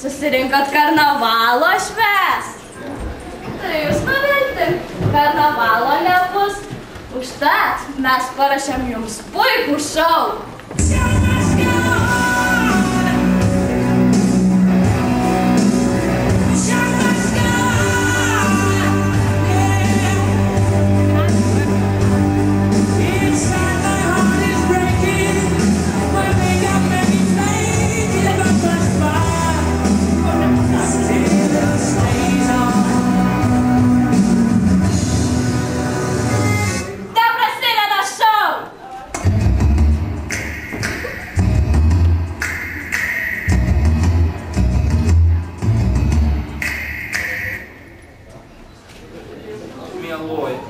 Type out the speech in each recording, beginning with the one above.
Susirinkot karnavalo švęst. Tai jūs nuvilti, karnavalo nebus. Užtat mes parašėm jums puikų šou.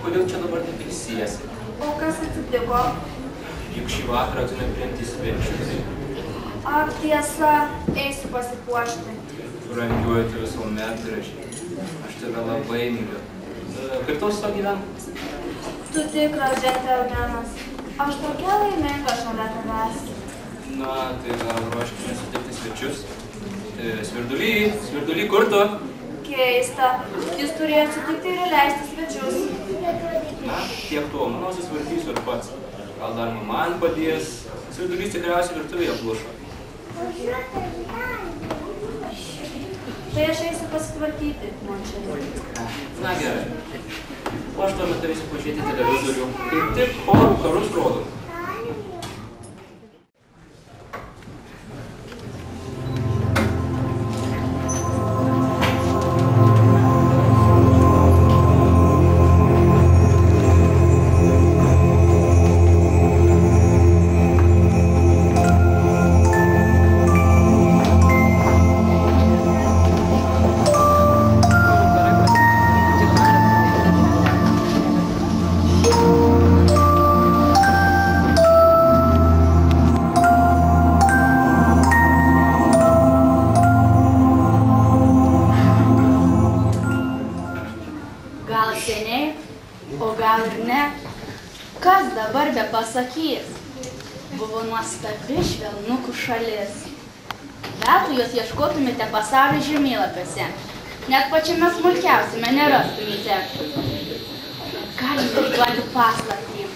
Kodėl čia dabar taip ilsiesi? O kas atsitiko? Juk šį vakarą turime priimti svečius. Ar tiesa, eisiu pasipuošti? Brangiuoju, tu visuomet gražiai. Aš tave labai myliu. Kaip tau su to gyventi? Tu tikras džentelmenas. Aš tokia laiminga šalia tavęs. Na, tai gal ruoškime sutikti svečius. Svirduly, kur tu? Keista. Jis turėjo sutikti ir įleisti svečius. Na, tiek to, manau, susvartysiu ir pats. Gal dar man padės. Svirdulys tikriausiai virtuvėje plušo. Tai aš eisiu pasitvarkyti, mončelį. Na gerai. O aš tuo metu eisiu pažiūrėti televizorių. Kaip tik chorų karus rodo. Kas dabar be pasakys? Buvo nuostabi švelnukų šalis. Metų jos ieškotumėte pasaulio žemėlapiuose. Net pačiame smulkiausiame nerastumėte. Galite išduoti paslaptį,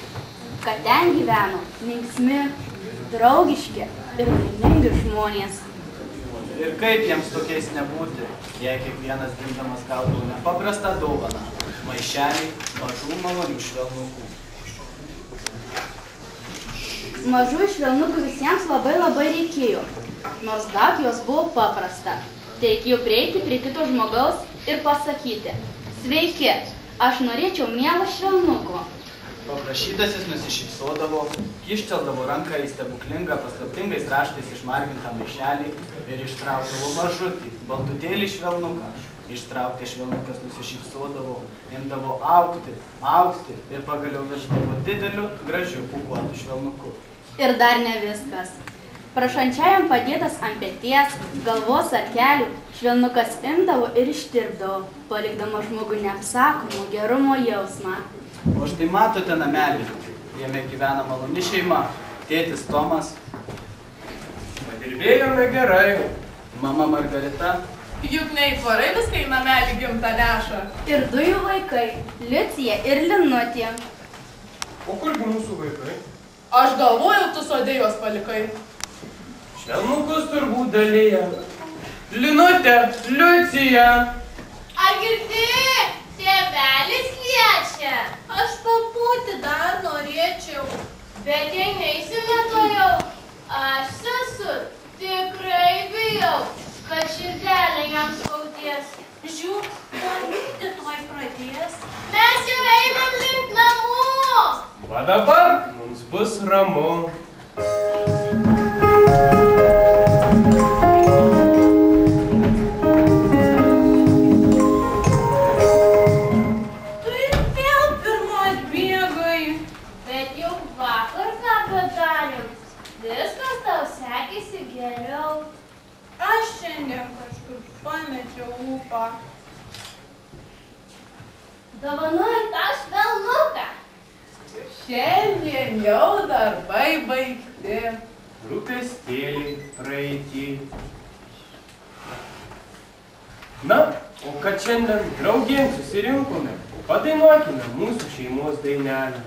kad ten gyveno linksmi, draugiški ir laimingi žmonės. Ir kaip jiems tokiais nebūti, jei kiekvienas gimdamas gautų nepaprastą dovaną, maišelį mažų malonių švelnukų. Mažų švelnukų visiems labai reikėjo, nors gauti jos buvo paprasta. Reikėjo prieiti prie kito žmogaus ir pasakyti: sveiki, aš norėčiau mielą švelnuko. Paprašytasis nusišypsodavo, kišteldavo ranką į stebuklingą paslaptingais raštais išmargintą maišelį ir ištraukdavo mažutį, baltutėlį švelnuką. Ištraukti švelnukas nusišypsodavo, imdavo augti ir pagaliau virsdavo dideliu, gražiu, pūkuotu švelnuku. Ir dar ne viskas. Prašančiajam padėtas ant peties, galvos ar kelių, švelnukas imdavo ir ištirpdavo, palikdama žmogų neapsakomų gerumo jausmą. O štai matote namelį, jame gyvena maloni šeima, tėtis Tomas. Padirbėjome gerai. Mama Margarita. Juk neįtvarai viską į namelį gimtą neša. Ir du jų vaikai, Liucija ir Linutė. O kurgi mūsų vaikai? Aš galvojau, tu sode juos palikai. Švelnukus turbūt dalyje. Linutė, Liucija. Ar girdi? Tėvelis kviečia. Aš papūti dar norėčiau. Bet jei neisime toliau, aš esu tikrai bijau, kad širdelė jam skaudės. Žiūk, daryti tuoj pradės. Mes jau einam link namų. Va dabar mums bus ramu. Viskas tau sekėsi geriau. Aš šiandien kažkur pamečiau ūpą. Dovanoju tą švelnuką. Šiandien jau darbai baigti. Rūpestėliai praeity. Na, o kad šiandien draugėn susirinkome, padainuokime mūsų šeimos dainelę.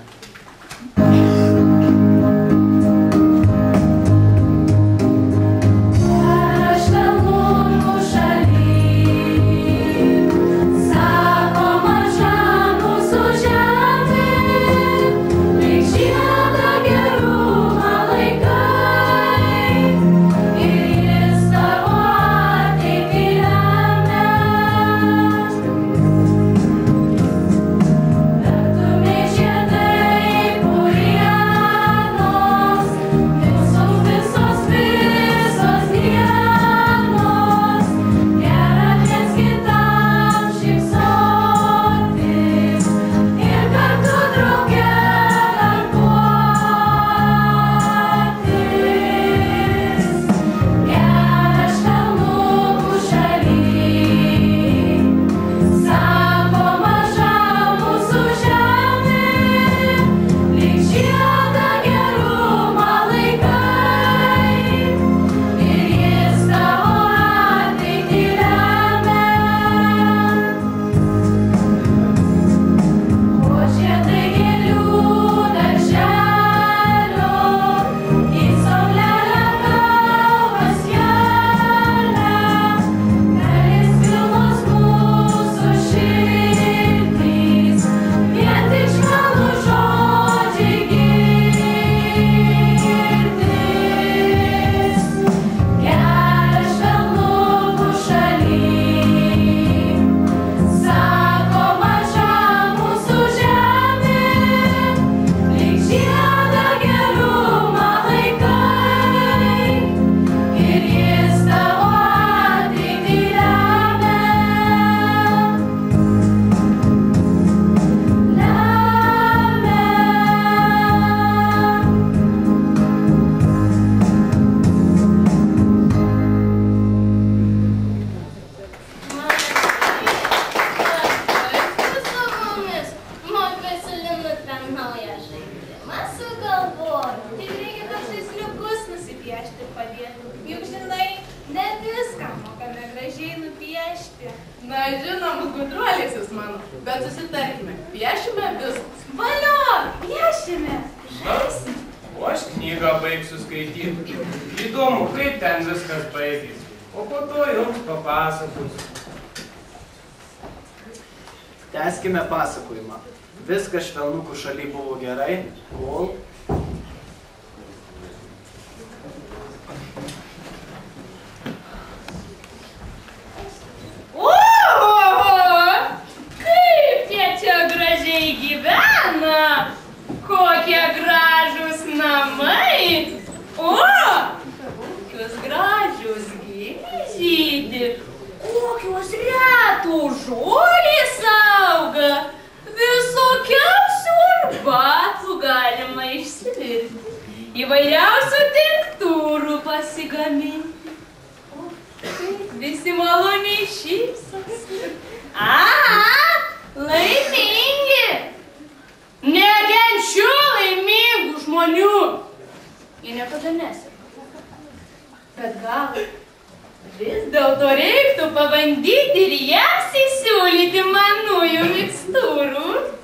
Na, žinoma, gudruolės jūs mano, bet susitarkime, piešime visus. Valio, piešime, žaisim. O aš knygą baigsiu skaityti. Įdomu, kaip ten viskas baigėsi. O po to jums papasakosiu. Tęskime pasakojimą. Viskas Švelnukų šaly buvo gerai, kol... Gyvena, kokie gražūs namai, o, kokios gražios gėlės žydi, kokios retos žolės auga, visokiausių arbatų galima išsivirti, įvairiausių tinktūrų pasigaminti, o, visi maloniai šypsosi. Laimingi! Nekenčiu laimingų žmonių! Jie niekada nesirga. Bet gal vis dėlto reiktų pabandyti ir jiems įsiūlyti manųjų mikstūrų. Ooh.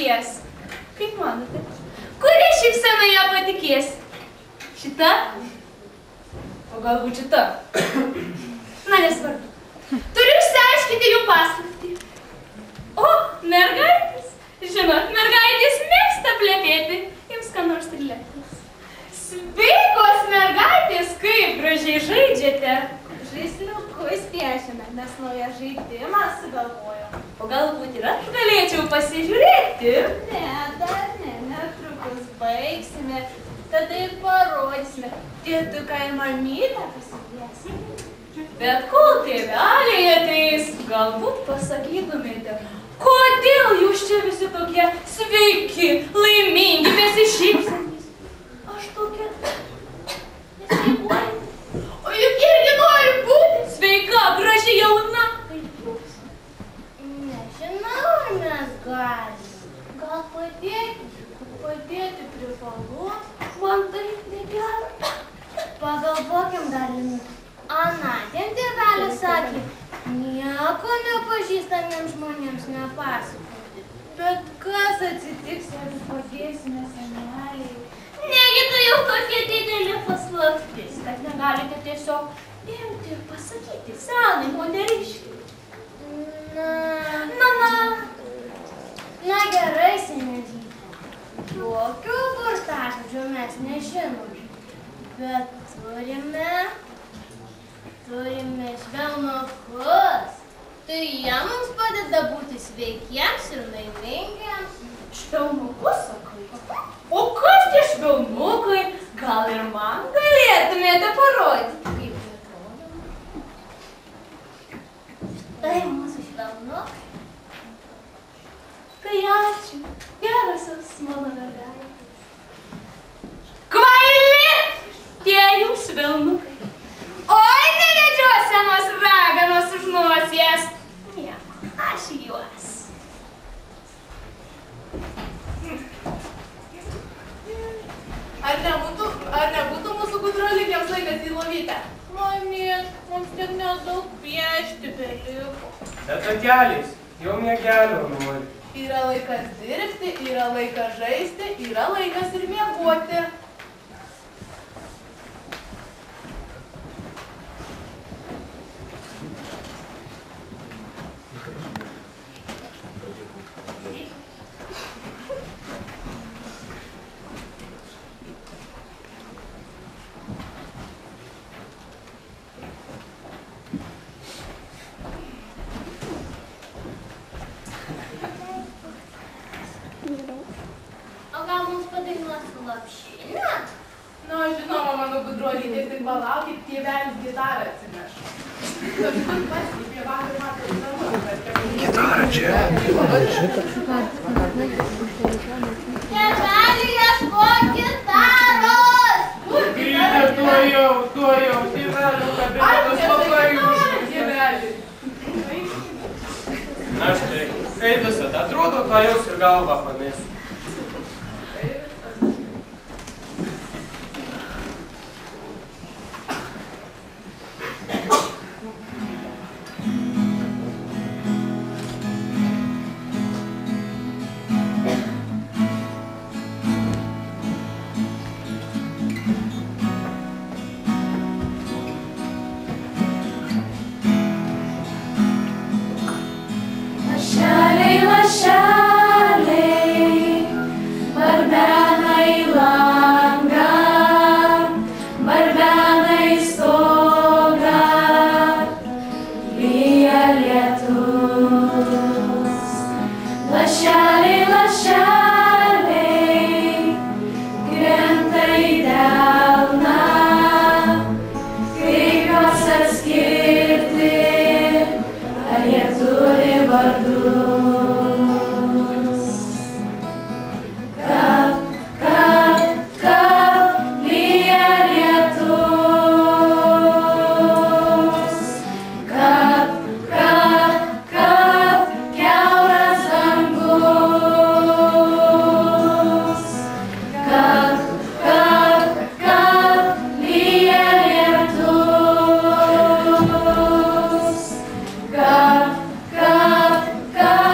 patikės. Kaip manote? Kuri šypsena ją patikės? Šita? O galbūt šita? Na, nesvarbu. Turiu išsiaiškinti jų paslaptį. O, mergaitės. Žinot, mergaitės mėgsta plepėti. Jums ką nors trilėtis. Sveikos mergaitės, kaip gražiai žaidžiate. Žaisliukus piešiame, nes naują žaidimą sugalvojom. O galbūt ir aš galėčiau pasižiūrėti? Ne, dar ne, netrukus baigsime, tada ir parodysime. Tėtuką ir mamytę pasikviesime. Bet kol tėveliai ateis, galbūt pasakytumėte, kodėl jūs čia visi tokie sveiki, laimingi, besišypsantys. Aš tokia nesveikuoju. O juk irgi noriu būti sveika, graži, jauna. Kaip jūs? Nežinau, ar mes galime. Gal padėti privalu? Man tai negera. Pagalvokim dar minutę. Anądien tėvelis sakė, nieko nepažįstamiems žmonėms nepasakoti. Bet kas atsitiks, jeigu padėsime seneliai? Negi tai jau tokia didelė paslaptis, kad negalite tiesiog imti ir pasakyti senai moteriškai. Na gerai, senelyte. Jokių burtažodžių mes nežinom. Bet turime švelnukus. Tai jie mums padeda būti sveikiems ir laimingiams. Švelnukus, sakai? O kas tie švelnukai? Gal ir man galėtumėte parodyti, kaip jie atrodo? Tai mūsų švelnukai. Tai ačiū, gerosios mano mergaitės. Kvaili tie jų švelnukai. Oi, nevedžiosianos raganos už nosies. Nieko, aš juos. Ar nebūtų mūsų gudrolikėms laikas į lovytę? Mamyt, mums tik nedaug piešti beliko. Bet atelės, jau miegelio nori. Yra laikas dirbti, yra laikas žaisti, yra laikas ir miegoti. O gal mums padainuosi lopšinę? Na, žinoma, mano gudrolytės, tik palaukit, tėvelis gitarą atsineš. Kažkas pasikvė vakar matau namus. Gitarą čia. Tėveli, ieškok gitaros! Grįžę tuojau, tėvelių kabinetas labai užšūkė. Tėvelis. Na štai, kaip visada, atrodo, to jaus ir galvą pamės. Ka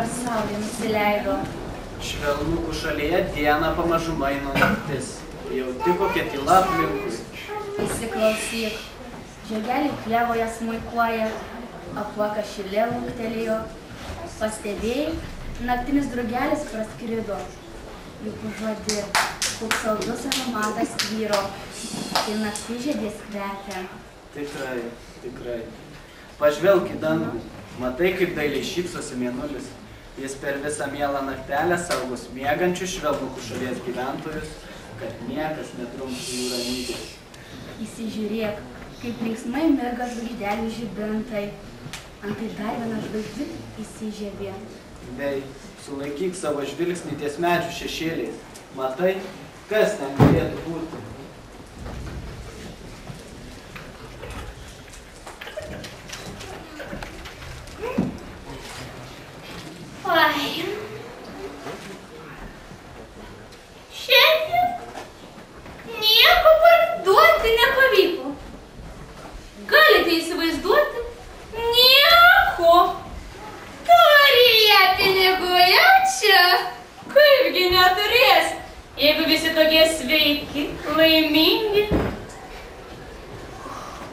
dar saulė nusileido. Švelnukų šalyje dieną pamažu maino naktis. Jauti kokia tyla aplinkus. Įsiklausyk. Žiogeliai klėvoje smuikuoja, apuokas šilė luktelėjo. Pastebėjai, naktinis drugelis praskrido. Juk užuodi, koks saldus aromatas tvyro. Tai naktižiedės kvepia. Tikrai, tikrai. Pažvelk į dangų. Matai, kaip dailiai šypsosi mėnulis. Jis per visą mielą naktelę saugos miegančius švelnukų šalies gyventojus, kad niekas netrumstų jų ramybės. Įsižiūrėk, kaip linksmai mirga žvaigždelių žibintai. Antai dar viena žvaigždė įsižiebė. Bei, sulaikyk savo žvilgsnį ties medžių šešėliais. Matai, kas ten galėtų būti? Ai. Šiandien nieko parduoti nepavyko. Galite įsivaizduoti? Nieko. Turėję pinigų jau čia. Kaipgi neturės, jeigu visi tokie sveiki, laimingi.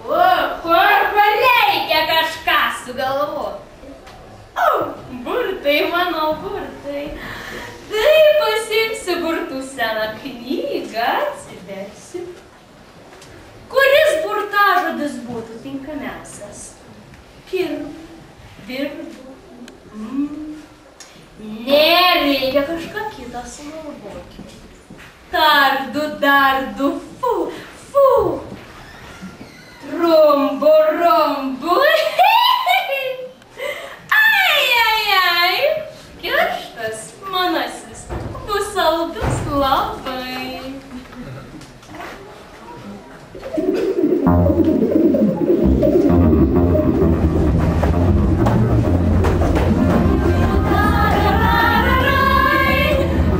Kur reikia kažką sugalvoti. Burtai, mano burtai. Tai pasiimsiu burtų seną knygą, atsiversiu. Kuris burtažodis būtų tinkamiausias? Dirbu. Nereikia kažką kitą sugalvoti. Dardu, fu. Rumbu. Ai. Kerštas manasis bus saldus labai.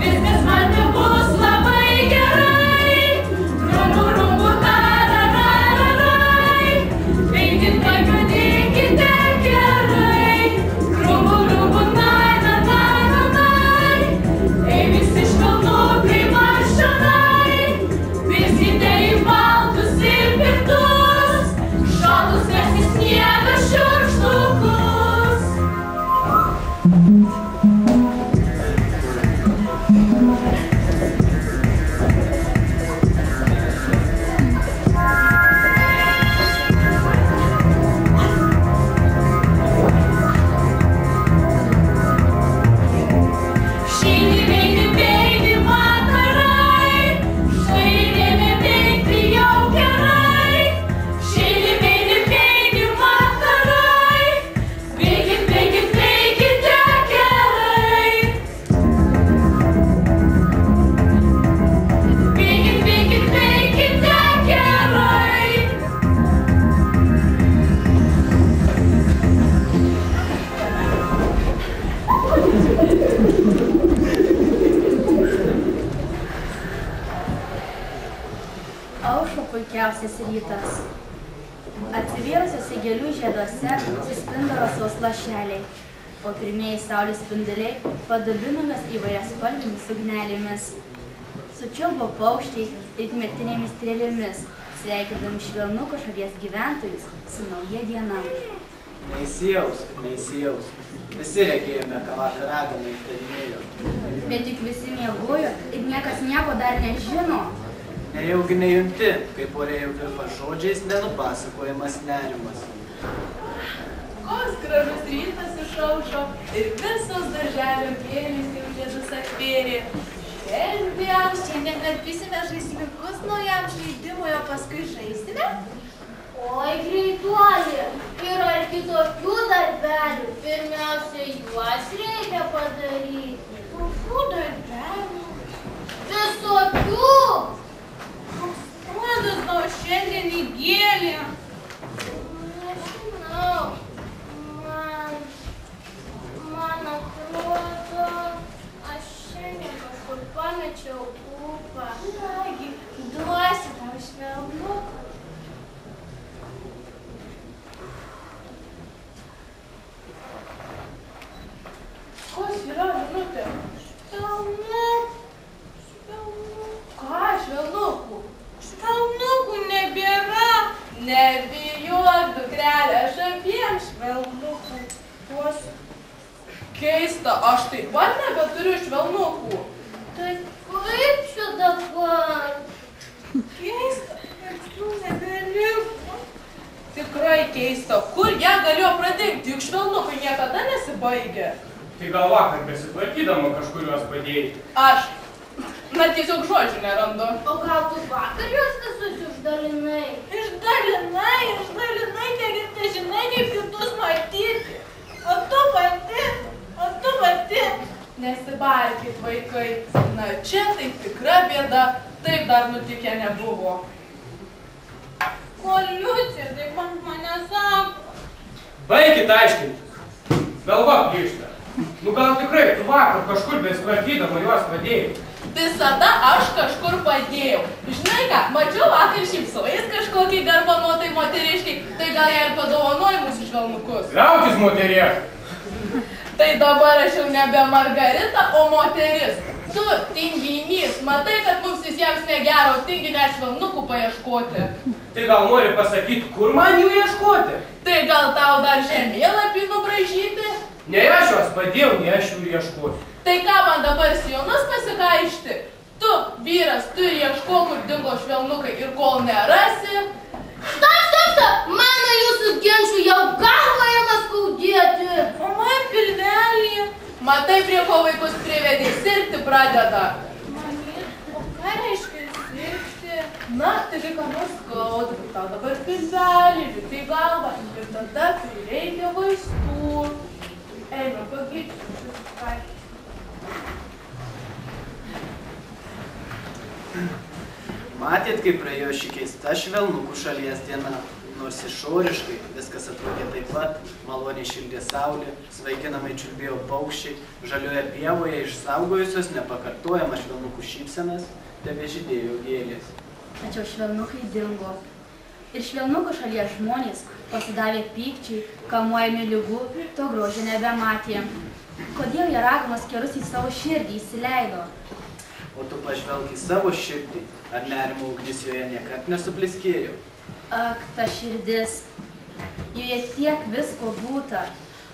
Viskas man bus labai gerai. Rumbu, eikit pagadykite gerai. Rumbu, ei visi švelnukai mašinai. Vizgite į baltus ir piktus, šaltus versis sniegą šiurkštukus. Šeini vakarai, štai ėmė veikti jau gerai. Šeini vakarai, veikite gerai. Veikite gerai. Aušo puikiausias rytas. Atsivėrusiuose gėlių žieduose suspindo rasos lašeliai, o pirmieji saulės spinduliai padabinomis įvairiaspalvėmis ugnelėmis. Sučiulbo paukščiai it mirtinėmis strėlėmis, sveikindami švelnukų šalies gyventojus su nauja diena. Neįsijausk. Visi regėjome, ką vakar ragana įtarinėjo. Bet juk visi miegojo ir niekas nieko dar nežino. Nejaugi nejunti, kaip orėjau virpa žodžiais nenupasakojamas nerimas. Koks gražus rytas išaušo ir visos darželio gėlės jau žiedus atvėrė. Šiandien karpysime žaisliukus naujam žaidimui, o paskui žaisime? Oi, greituolė, yra ir kitokių darbelių. Pirmiausia, juos reikia padaryti. Kokių darbelių? Visokių! Koks tau šiandien į gėlį? Nežinau. Man atrodo, aš šiandien kažkur pamečiau ūpą. Nagi, duosiu tau švelnuką. Ko Danutė? Ką, švelnukų? Švelnukų nebėra. Nebijok, dukrelė, aš abiems švelnukų duosiu. Keista, aš taip pat nebeturiu švelnukų. Tai kaip čia dabar? Keista, kad jų nebeliko. Tikrai keista, kur jie galėjo pradėti, juk švelnukai niekada nesibaigia. Tai gal vakar besitvarkydama kažkurios padėjai? Aš. Na, tiesiog žodžių nerandu. O gal tu vakar juos visus išdalinai? Išdalinai, negi tai žinai, kaip kitus matyti. O tu pati. Nesibarkit, vaikai. Na, čia tai tikra bėda, taip dar nutikę nebuvo. Ko Liucija, taip ant mane sako? Baikit aiškintis. Galva plyšta. Nu gal tikrai tu vakar kažkur besitvarkydama juos padėjai? Visada aš kažkur padėjau. Žinai ką, mačiau vakar šypsojais kažkokiai garbanotai moteriškai, tai gal ją ir padovanoji mūsų švelnukus. Liaukis, moterie! Tai dabar aš jau nebe Margarita, o moteris. Tu, tinginys, matai, kad mums visiems negero, tingi net švelnukų paieškoti. Tai gal nori pasakyti, kur man jų ieškoti? Tai gal tau dar žemėlapį nubraižyti? Ne aš juos padėjau, ne aš jų ieškoti. Tai ką man dabar sijonus pasikaišti? Tu, vyras, tu ieško, kur dingo švelnukai ir kol nerasi. Stop! Mano jūsų ginčių jau galva ima skaudėti. O man pilvelį. Matai, prie ko vaikus privedė, sirgti pradeda. Mamie, o ką reiškia sirgti? Na, tai kai ką nors skauda, kaip tau dabar pilvelį, litai galva. Ir tada prireikia vaistų. Eina, pagyčiu. Matėt, kaip praėjo ši keista švelnukų šalies diena, nors išoriškai viskas atrodė taip pat, maloniai šildė saulė, svaiginamai čiulbėjo paukščiai, žalioje pievoje išsaugojusios nepakartojamą švelnukų šypsenas, tebežydėjo gėlės. Tačiau švelnukai dingo. Ir švelnukų šalies žmonės pasidavė pykčiui, kamuojami ligų, to grožio nebematė. Kodėl jie raganos kerus į savo širdį įsileido? O tu pažvelk į savo širdį, ar nerimo ugnis joje niekad nesupliskėjo? Ak, ta širdis. Joje tiek visko būta.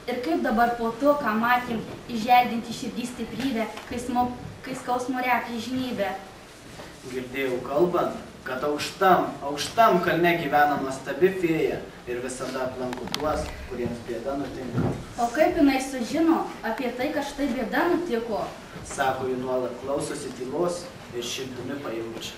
Ir kaip dabar po to, ką matėm, įželdinti širdį stiprybę, kai skausmo repia žinybė. Girdėjau kalbant, kad aukštam kalne gyvena nuostabi fėja ir visada aplanko tuos, kuriems bėda nutinka. O kaip jinai sužino apie tai, kad štai bėda nutiko? Sako, ji nuolat klausosi tylos ir širdimi pajaučia.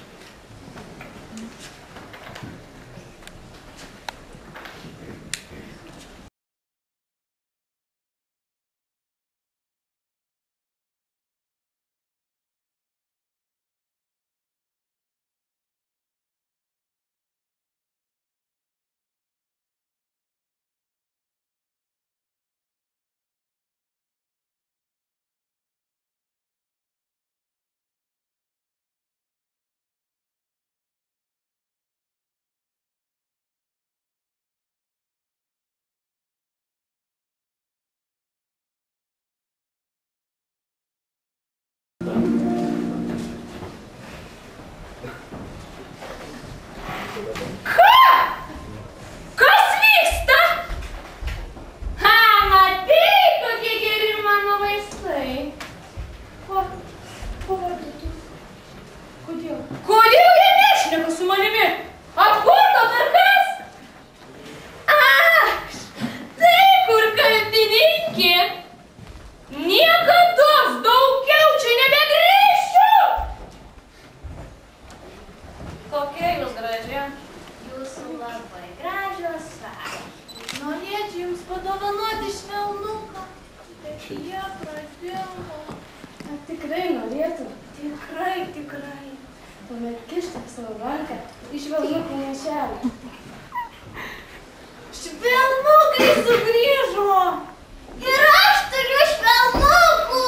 Švelnukai sugrįžo! Ir aš turiu švelnukų!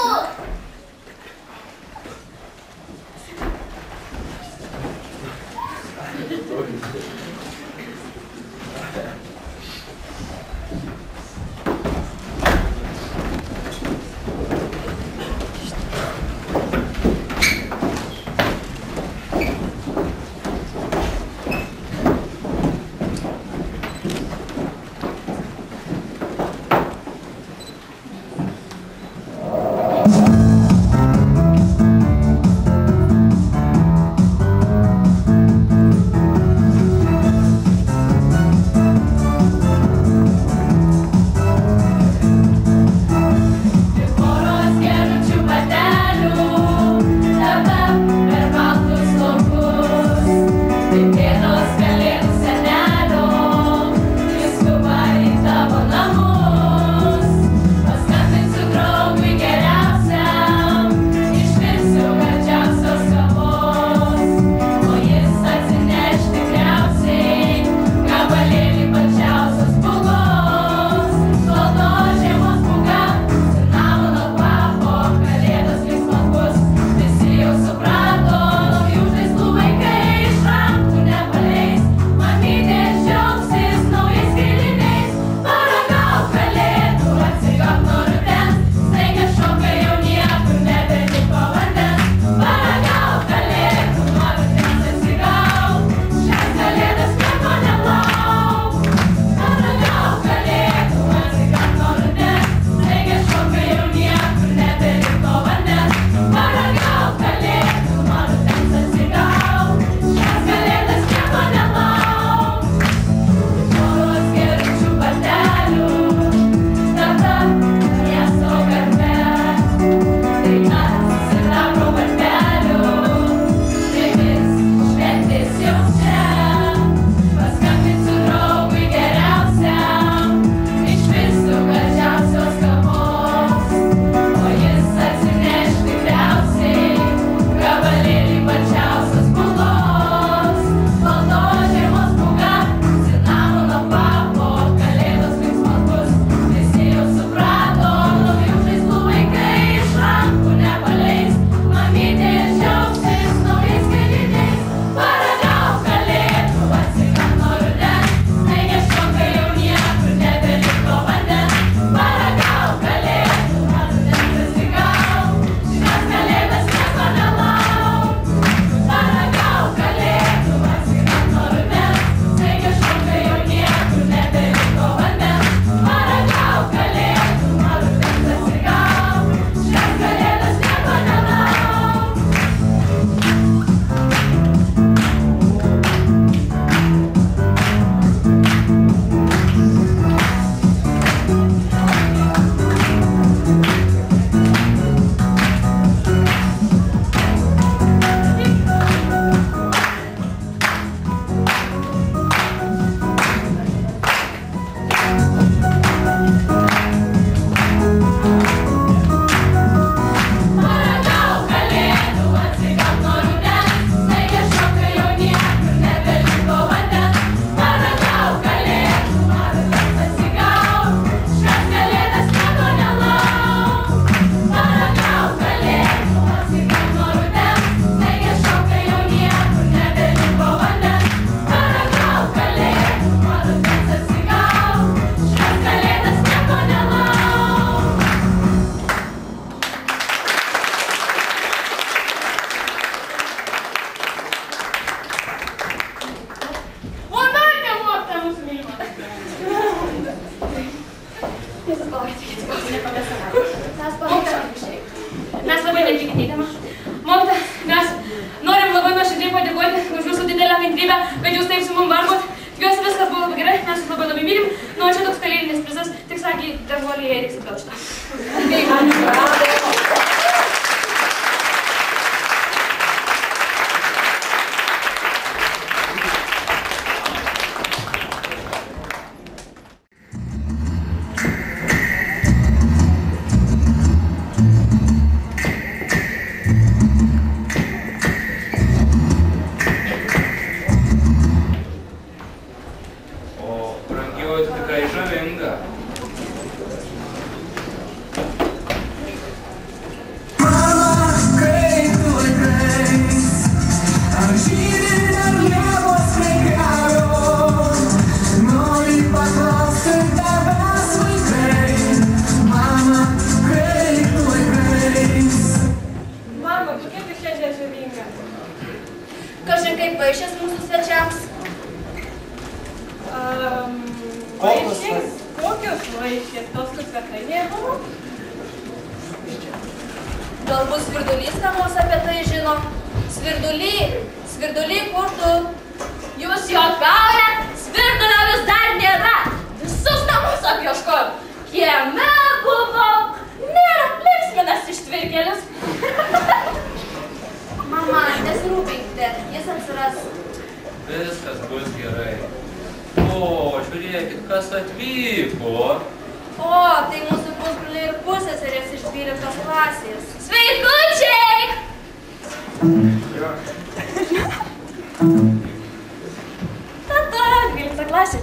daugybę, kad jūs taip su mum vargot. Tikiuosi viskas buvo labai gerai, mes jūs labai mylim. Nu, čia toks kalėdinis prizas, tik sakė, deržuolėje reiks įpilštą. Galbūt Svirdulys ką nors apie tai žino. Svirduly, kur tu? Jūs juokaujat, Svirdulio vis dar nėra. Visus namus apieškojau. Kieme buvau. Nėra linksminas ištvirkėlis. Mama, nesirūpinkite, jis atsiras. Viskas bus gerai. O, žiūrėkit, kas atvyko. O, tai mūsų pusbroliai ir pusseserės iš 12 klasės. Sveikučiai! Tada 12 klasė.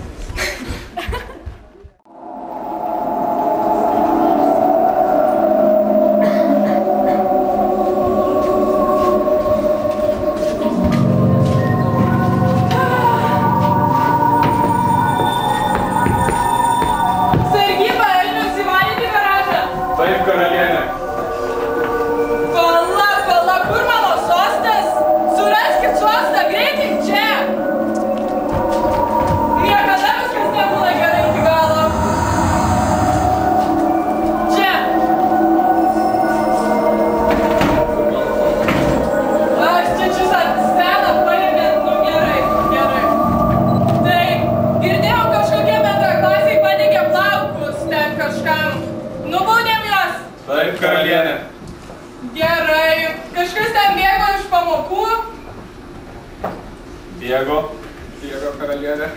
Diego karalienė.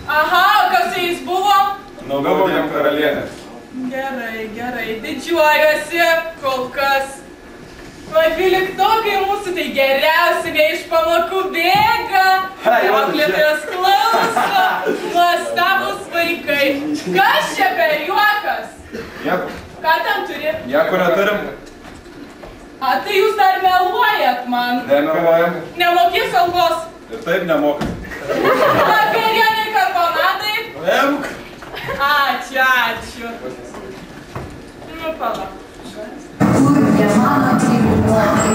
Aha, kas su jais buvo? Nubaudėm karalienę. Gerai, didžiuojuosi kol kas. O 12-okai mūsų tai geriausi, ne iš pamokų bėga, auklėtojas klauso, nuostabūs vaikai. Kas čia per juokas? Nieko. Ką ten turi? Nieko neturim. A, tai jūs dar meluojat man. Nemeluojam. Nemokės algos. Ir taip nemokam. Vakarienei karbonadai. Emk. Ačiū. Nu, palauk. Kurgia mano gyvuoji.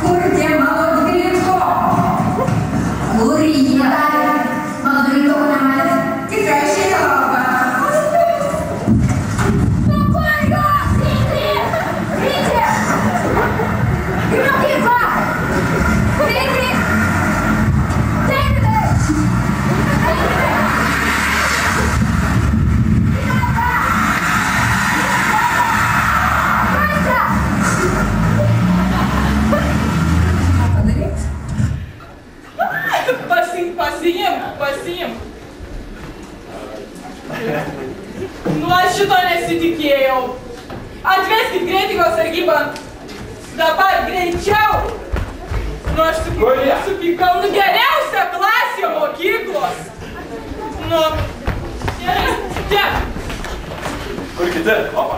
Kurgia mano dvyliko. Kur jie darė? Mano dvyliko nematė. Tikrai šeilova. Pasiimk. Nu, aš šito nesitikėjau. Atveskit greitingo sargybą. Dabar greičiau. Nu, aš supykau. Nu, geriausia klasė mokyklos. Nu, gerai. Čia. Kur kiti? Opa.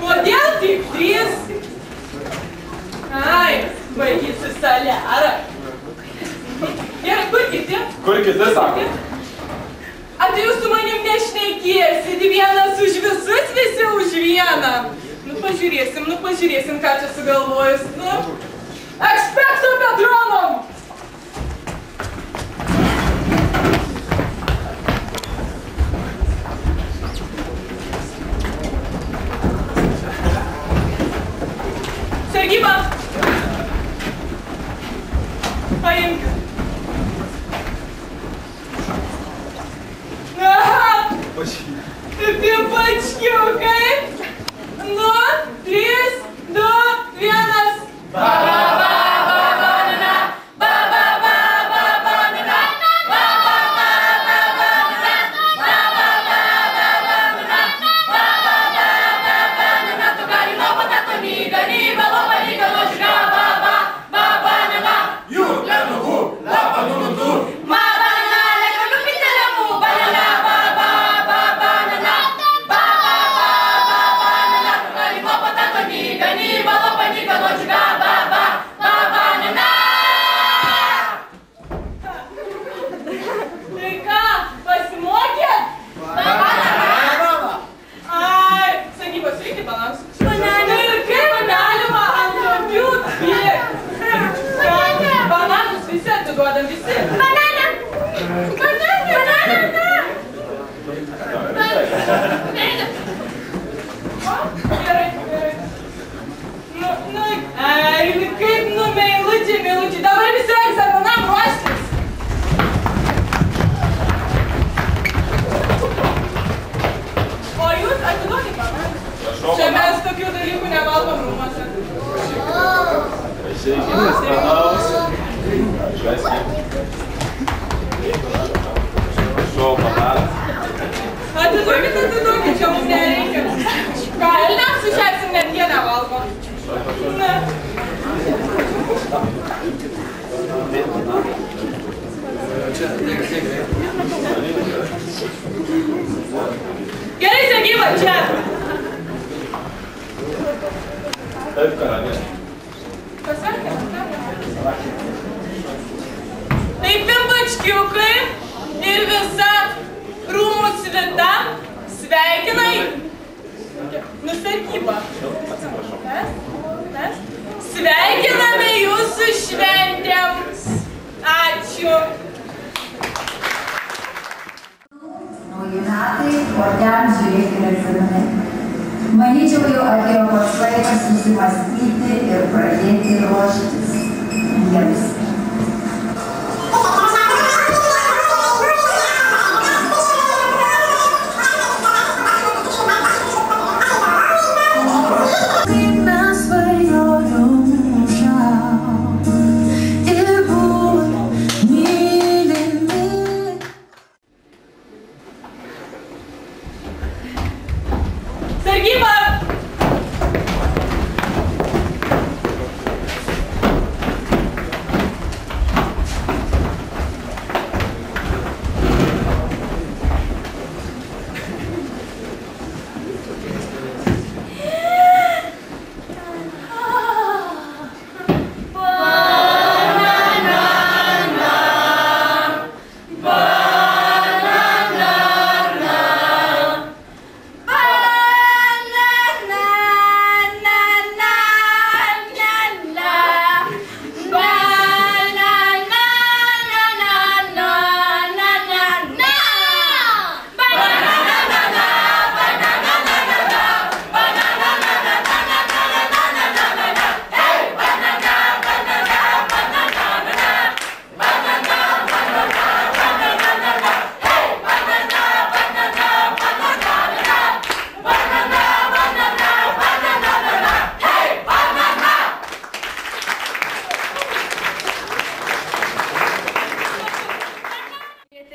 Kodėl tik 3? Ai, baigysi saliarą. Gerai, kur kiti? Kur kiti, sako? A tai jūs su manim nešnekėsit, vienas už visus, visi už vieną. Nu pažiūrėsim, ką čia sugalvojus. Nu, ekspekto Petronom! Sargyba, Pipačkiukai. Nu, 3, 2, 1. Ba, ba, ba, ba, banana. Ba, ba, ba, ba, banana. Ba, ba, ba, ba, banana. Ba, ba, ba, ba, banana. Ba, ba, ba, ba, banana. Tu gali no patato ni gani, balo panika ložga. Ba, ba, ba, banana. Jų, lenuhu, lapa nunutu. Ma, banana, lego lupite lemu. Banana, ba, ba, ba, banana. Ba, ba, ba, ba, banana. Tu gali no patato ni gani, balo panika ložga. Ba, ba, ba, banana. Tai ką, pasimokėt? Ai, sakybos reikia bananus. Bananų ir kaip galima ant tokių bananus visi atiduodam visi. Bananę! Bananę! Bananę! Gerai, gerai. Nu, ai, kaip meilučiai. Dabar visi egzaminam ruoštis. O jūs atiduokit bananus. Čia mes tokių dalykų nevalgom rūmuose. Atiduokit, čia mums nereikia. Ką, elniam sušersim, net jie nevalgo. Ne. Gerai, Sergyva, čia. Taip, karalienė. Pasakė? Tai Pipačkiukai ir visa rūmų svita sveikinai. Nu, Sergyva. Mes? Sveikiname jūsų šventėm. Ačiū. Nauji metai, o ten žiūrėk ir egzaminai. Manyčiau, jau atėjo pats laikas susimąstyti ir pradėti ruoštis jiems. Kaip mes svajojom užaugt ir būt mylimi. Sergyva!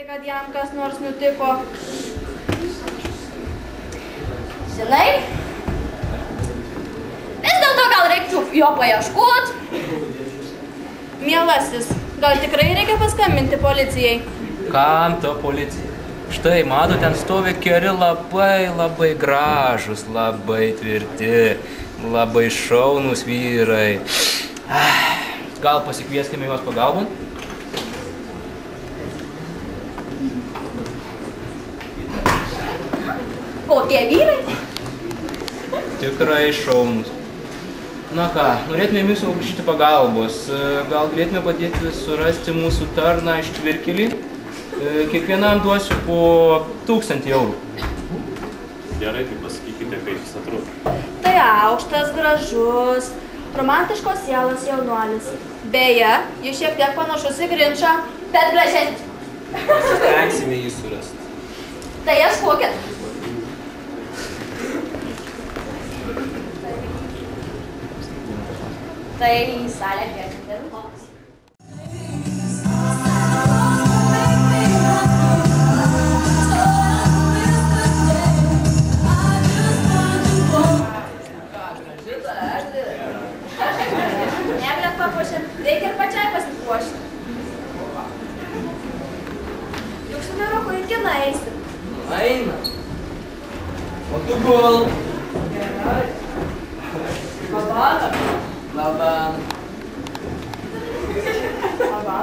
Kad jam kas nors nutiko. Žinai, vis dėlto gal reiktų jo paieškot. Mielasis, gal tikrai reikia paskambinti policijai? Kam to policija? Štai, mato, ten stovi keli labai gražus, labai tvirti, labai šaunūs vyrai. Gal pasikvieskime juos pagalbon? O tie vyrai? Tikrai šaunūs. Na ką, norėtume jūsų paprašyti pagalbos. Gal galėtume padėti surasti mūsų tarną iš Tvirkelį. Kiekvienam duosiu po 1000 eurų. Gerai, tai pasakykite, kaip jis atrodo. Tai aukštas, gražus, romantiškos sielos jaunuolis. Beje, jis šiek tiek panašus į Grinčą, bet gražesnis. Stengsime jį surasti. Tai ieškokit. Tai į salę kviečiam devintokus. Negalėt papuošėm, reikia ir pačiai pasipuošti. Juk su vyruku į kiną eisim. Eina. O tu gul. Gerai. Labą. Labą. Labą.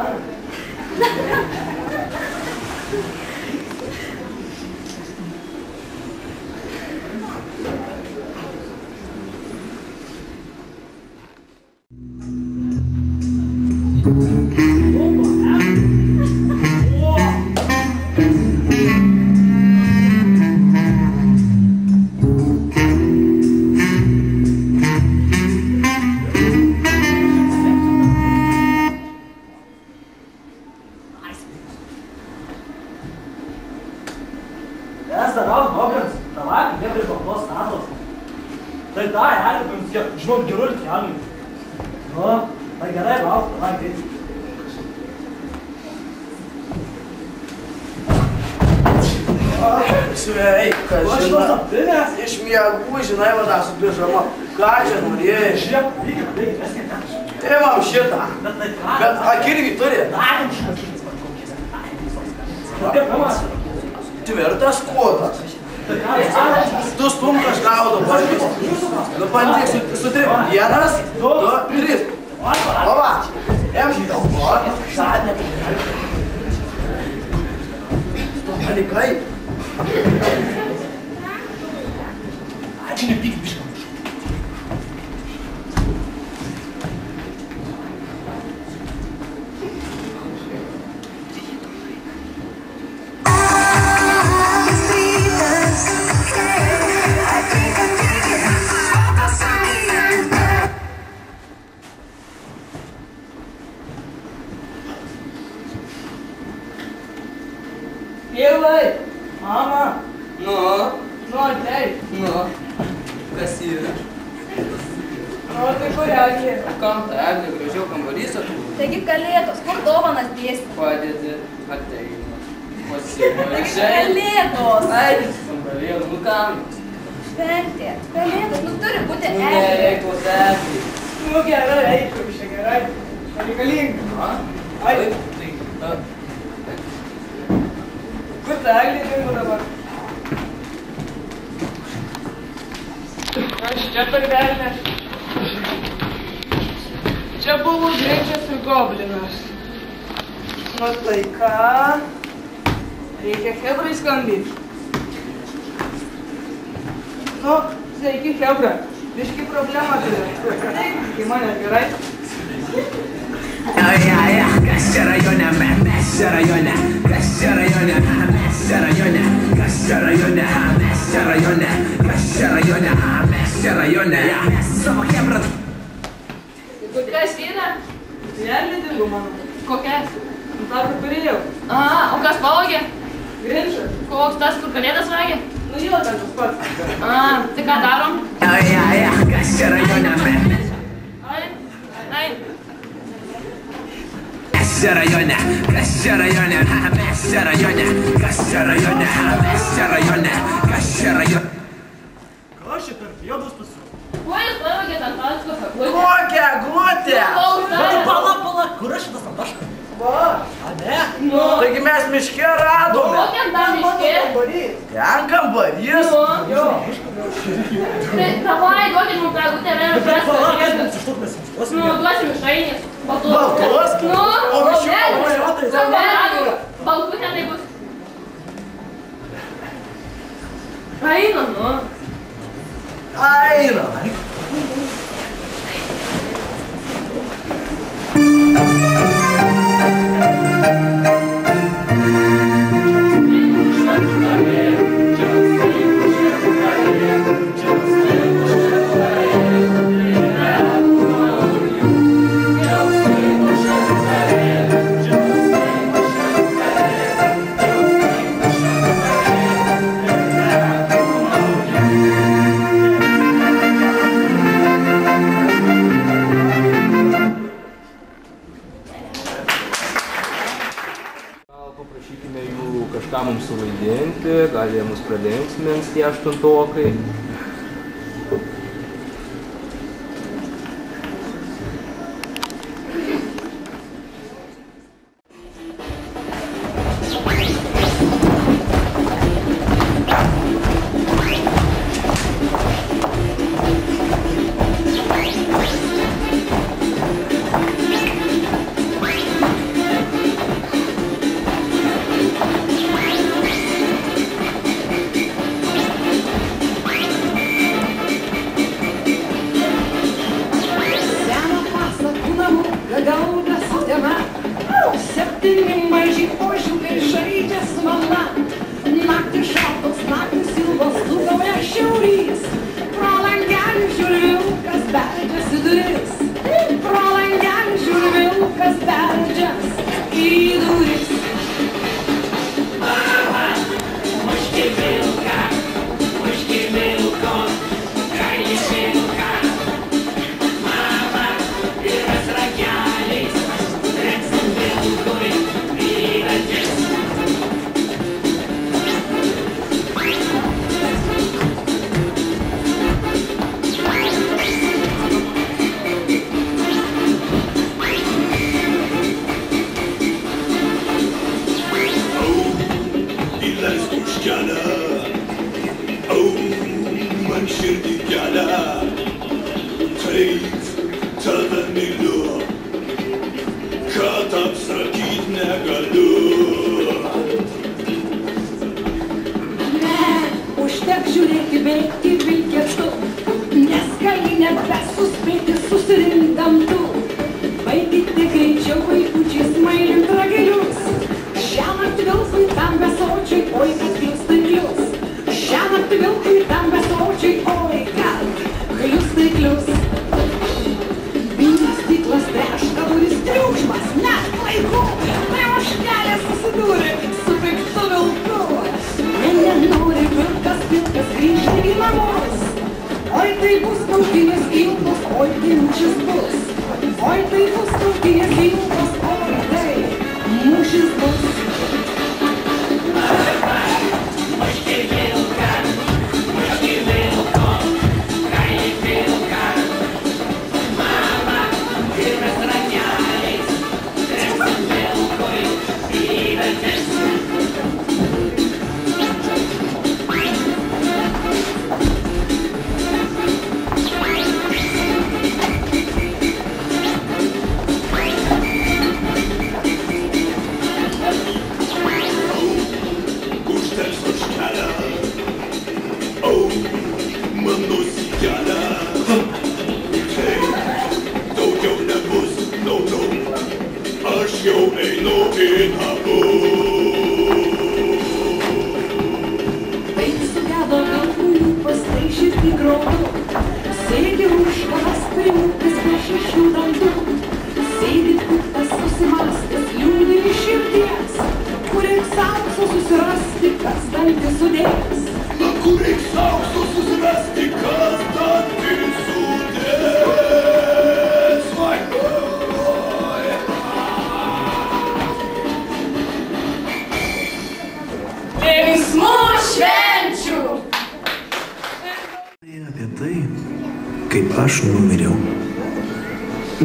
Žinok, gerul keliui. Nu, tai gerai, lauk, davai, greitai. Sveika, žinai. Iš miegų, žinai, vada su pižama. Ką čia norėjai? Žiūrėk, vykit, viską ten. Imam šitą. Bet akirgi turi. Tvirtas kodas. Tu stumkas gaudo, bandyk. Nu, bandyk su trim. Vienas, du, tris. Lava. Em šitą. Alikai. Čia nepykit, biškai. Tėvai. Mama. Nu. Nu, atei. Nu. Kas yra? Nu, tai kur eglė? Kam ta eglė gražiau kambarys atrodo? Taigi kalėdos, kur dovanas dėsi? Padedi, ateina. Taigi Pasimaišai. kalėdos. Ai, kambarėlų, nu kam? Šventė, kalėdos, nu turi būti Nu, eglė. nereik tos eglės. Nu, gerai, eik, čia gerai. Reikalinga. A? Ai. Tai, Kur ta eglė dingo dabar? Aš čia per velnę. Čia buvo greičias ir goblinas. Nu tai ką? Reikia hebrai skambinti. Nu, sveiki hebra. Biški problemą turiu. Sveiki mane, gerai? Kas čia rajone, mes čia rajone, kas čia rajone, mes čia rajone, kas čia rajone, mes čia rajone, kas čia rajone, mes čia rajone, mes savo hebra. Kas yra? Eglė dingo mano. Kokia? Nu tą, kur turėjau. Aha, o kas pavogė? Grinčas. Koks tas, kur kalėdas vagė? Nu jo, ten tas pats. Tai ką darom? Kas čia rajone, mes čia rajone, kas čia rajone, mes čia rajone, kas čia rajone, mes čia rajone, kas čia rajone. Ką aš čia per pėdus pasiūlau? Kuo jūs pavogė tą paskų? kokią glutę? Pala, kur aš šitas antaškas? Va. A, ne? Nu. Taigi mes miške radome. Kokiam tam miške? Ten kambarys. Jo. Davai, duokit mums tą glutę, vieną prasą. Nu, duosim mišrainės. Baltos? Nu, O mišrainės? balkutė tai bus. Einam, nu. Einam. istorija mus pralinksmins tie aštuntokai.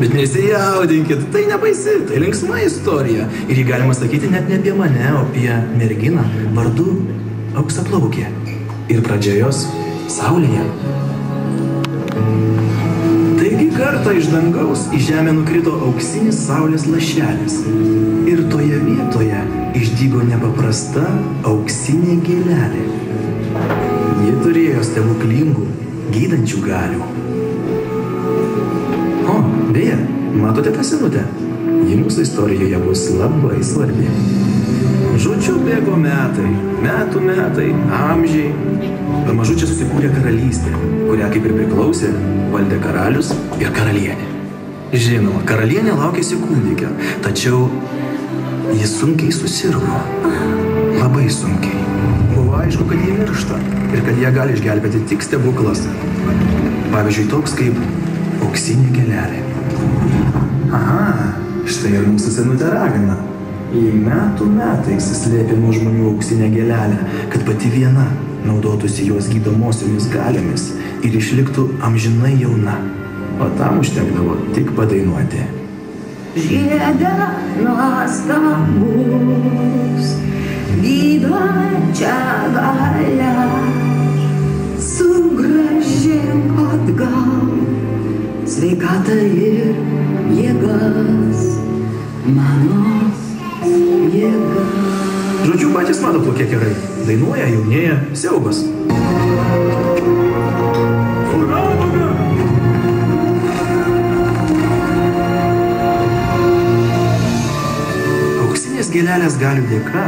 Bet nesijaudinkit, tai nebaisi, tai linksma istorija. Ir jį galima sakyti net ne apie mane, o apie merginą vardu Auksaplaukė. Ir pradžia jos Saulėje. Taigi kartą iš dangaus į žemę nukrito auksinis saulės lašelis. Ir toje vietoje išdygo nepaprasta auksinė gėlelė. Ji turėjo stebuklingų, gydančių galių. Beje, matote tą senutę? Ji mūsų istorijoje bus labai svarbi. Žodžiu, bėgo metai, metai, amžiai. Pamažu čia susikūrė karalystė, kurią kaip ir priklausė, valdė karalius ir karalienė. Žinoma, karalienė laukėsi kūdikio, tačiau jis sunkiai susirgo. Labai sunkiai. Buvo aišku, kad jie miršta ir kad jie gali išgelbėti tik stebuklas. Pavyzdžiui, toks kaip auksinė gėlelė. Aha, štai ir mūsų senutė ragana. Į metų metais slėpė nuo žmonių auksinę gėlelę, kad pati viena naudotųsi jos gydomosiomis galiomis ir išliktų amžinai jauna. O tam užtekdavo tik padainuoti. Žiedė nuostabus, gydančią galią, sugrąžink atgal sveikatą ir jėgas, mano jėgas. Žodžiu, patys matot, kokie gerai. Dainuoja, jaunėja, siaubas. Auksinės gėlelės galių dėka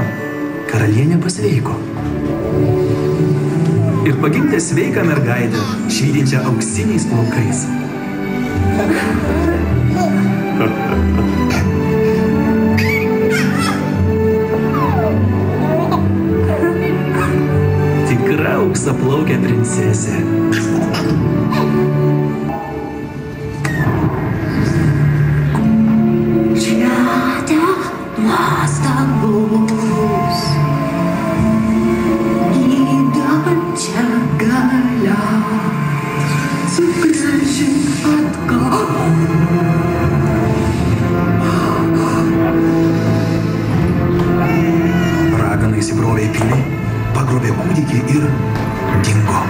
karalienė pasveiko. Ir pagimdė sveiką mergaitę, švytinčią auksiniais plaukais. Tikra auksaplaukė princesė. Žiedė nuostabus, gydančią galią, sugrąžink atgal. Ragana įsibrovė į pilį, pagrobė kūdikį ir dingo.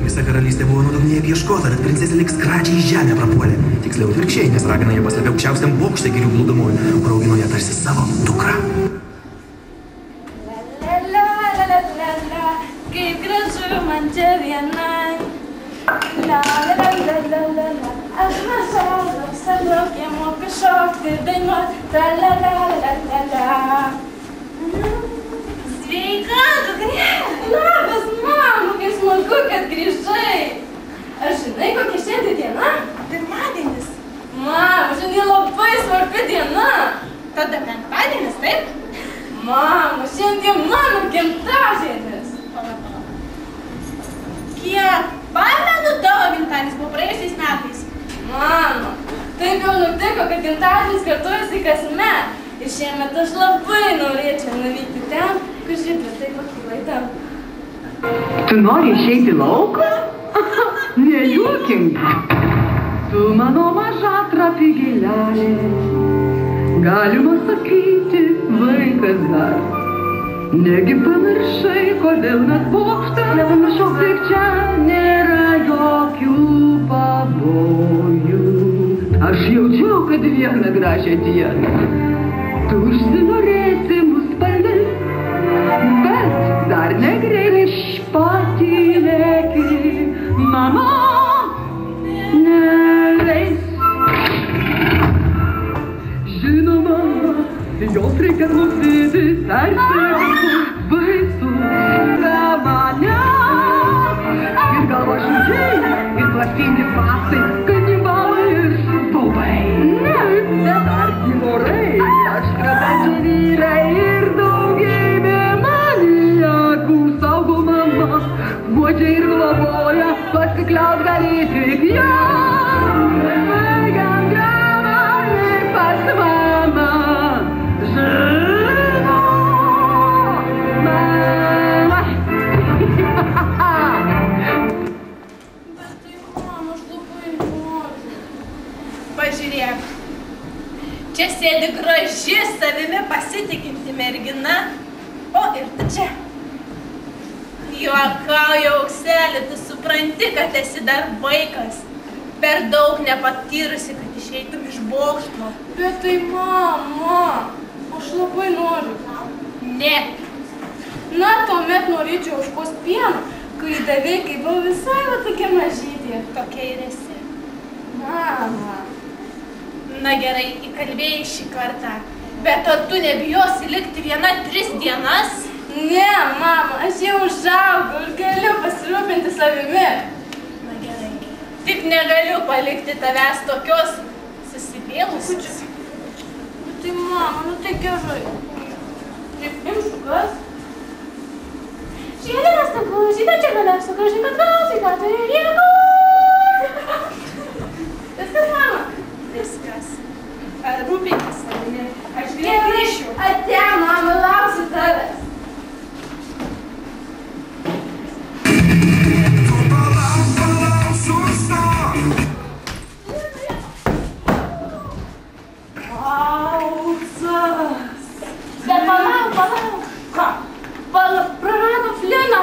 Visa karalystė buvo nuodugniai apieškota, bet princesė lyg skradžiai į žemę prapuolė. Tiksliau atvirkščiai, nes ragana ją paslėpė aukščiausiam bokšte girių glūdumoj, kur augino ją tarsi savo dukrą. Kaip gražu man čia vienai. Aš mažau, apsibraukė, moku šokti, dainuot. Sveika, dukrė! Labas, mama, kaip smagu, kad grįžai. Ar žinai, kokia šiandien diena? Pirmadienis. Mama, šiandien labai svarbi diena. Tada penktadienis, taip? Mama, šiandien mano gimtadienis. Kiek pamenu, tavo gimtadienis buvo praėjusiais metais. Mama, taip jau nutiko, kad gimtadienis kartuojasi kasmet. Ir šiemet aš labai norėčiau nuvykti ten, kur žydra taip pakilai ten. Tu nori išeiti lauką? Nejuokink. Tu mano maža trapi gėlelė. Galima sakyti, vaikas dar. Negi pamiršai, kodėl mes bokštą. Nepamiršau, tik čia nėra jokių pavojų. Aš jaučiu, kad vieną gražią dieną tu užsinorėsi mus palis, bet dar negreit patylėki, mama neleis. Žinoma, jos reikia klausyti, tarsi baisu be manęs. Ir galva šūkiai, ir klastingi pasai, kanibalai ir šutubai. Bet argi vorai, aškradančiai vyrai ir daugybė maniakų saugo mama. Guodžia ir globoja, pasikliaut gali tik jam. Vaikam drama ir pas mama. Žino mama. Bet tai, mama, aš labai noriu. Pažiūrėk. Čia sėdi graži, savimi pasitikinti mergina, o ir tu čia. Juokauju, aukselė, tu supranti, kad esi dar vaikas, per daug nepatyrusi, kad išeitum iš bokšto. Bet tai, mama, aš labai noriu. Ne. Na, tuomet norėčiau ožkos pieno, kurį davei, kai buvau visai va tokia mažytė. Tokia ir esi. Mama. Na gerai, įkalbėjai šį kartą. Bet ar tu nebijosi likti viena 3 dienas? Ne, mama, aš jau užaugau ir galiu pasirūpinti savimi. Na gerai. Tik negaliu palikti tavęs tokios susivėlusios. Tai mama, nu tai gerai. Taip, imšukas. Žiedėnas takus, žydančia galia, sugrąžink atgal, sveikatą ir jėgų. Viskas, mama. Viskas. Rūpinkis manimi. Aš grįšiu. Ate, mama, lauksiu tavęs. Bet palauk. Ką? Prarado Fliną.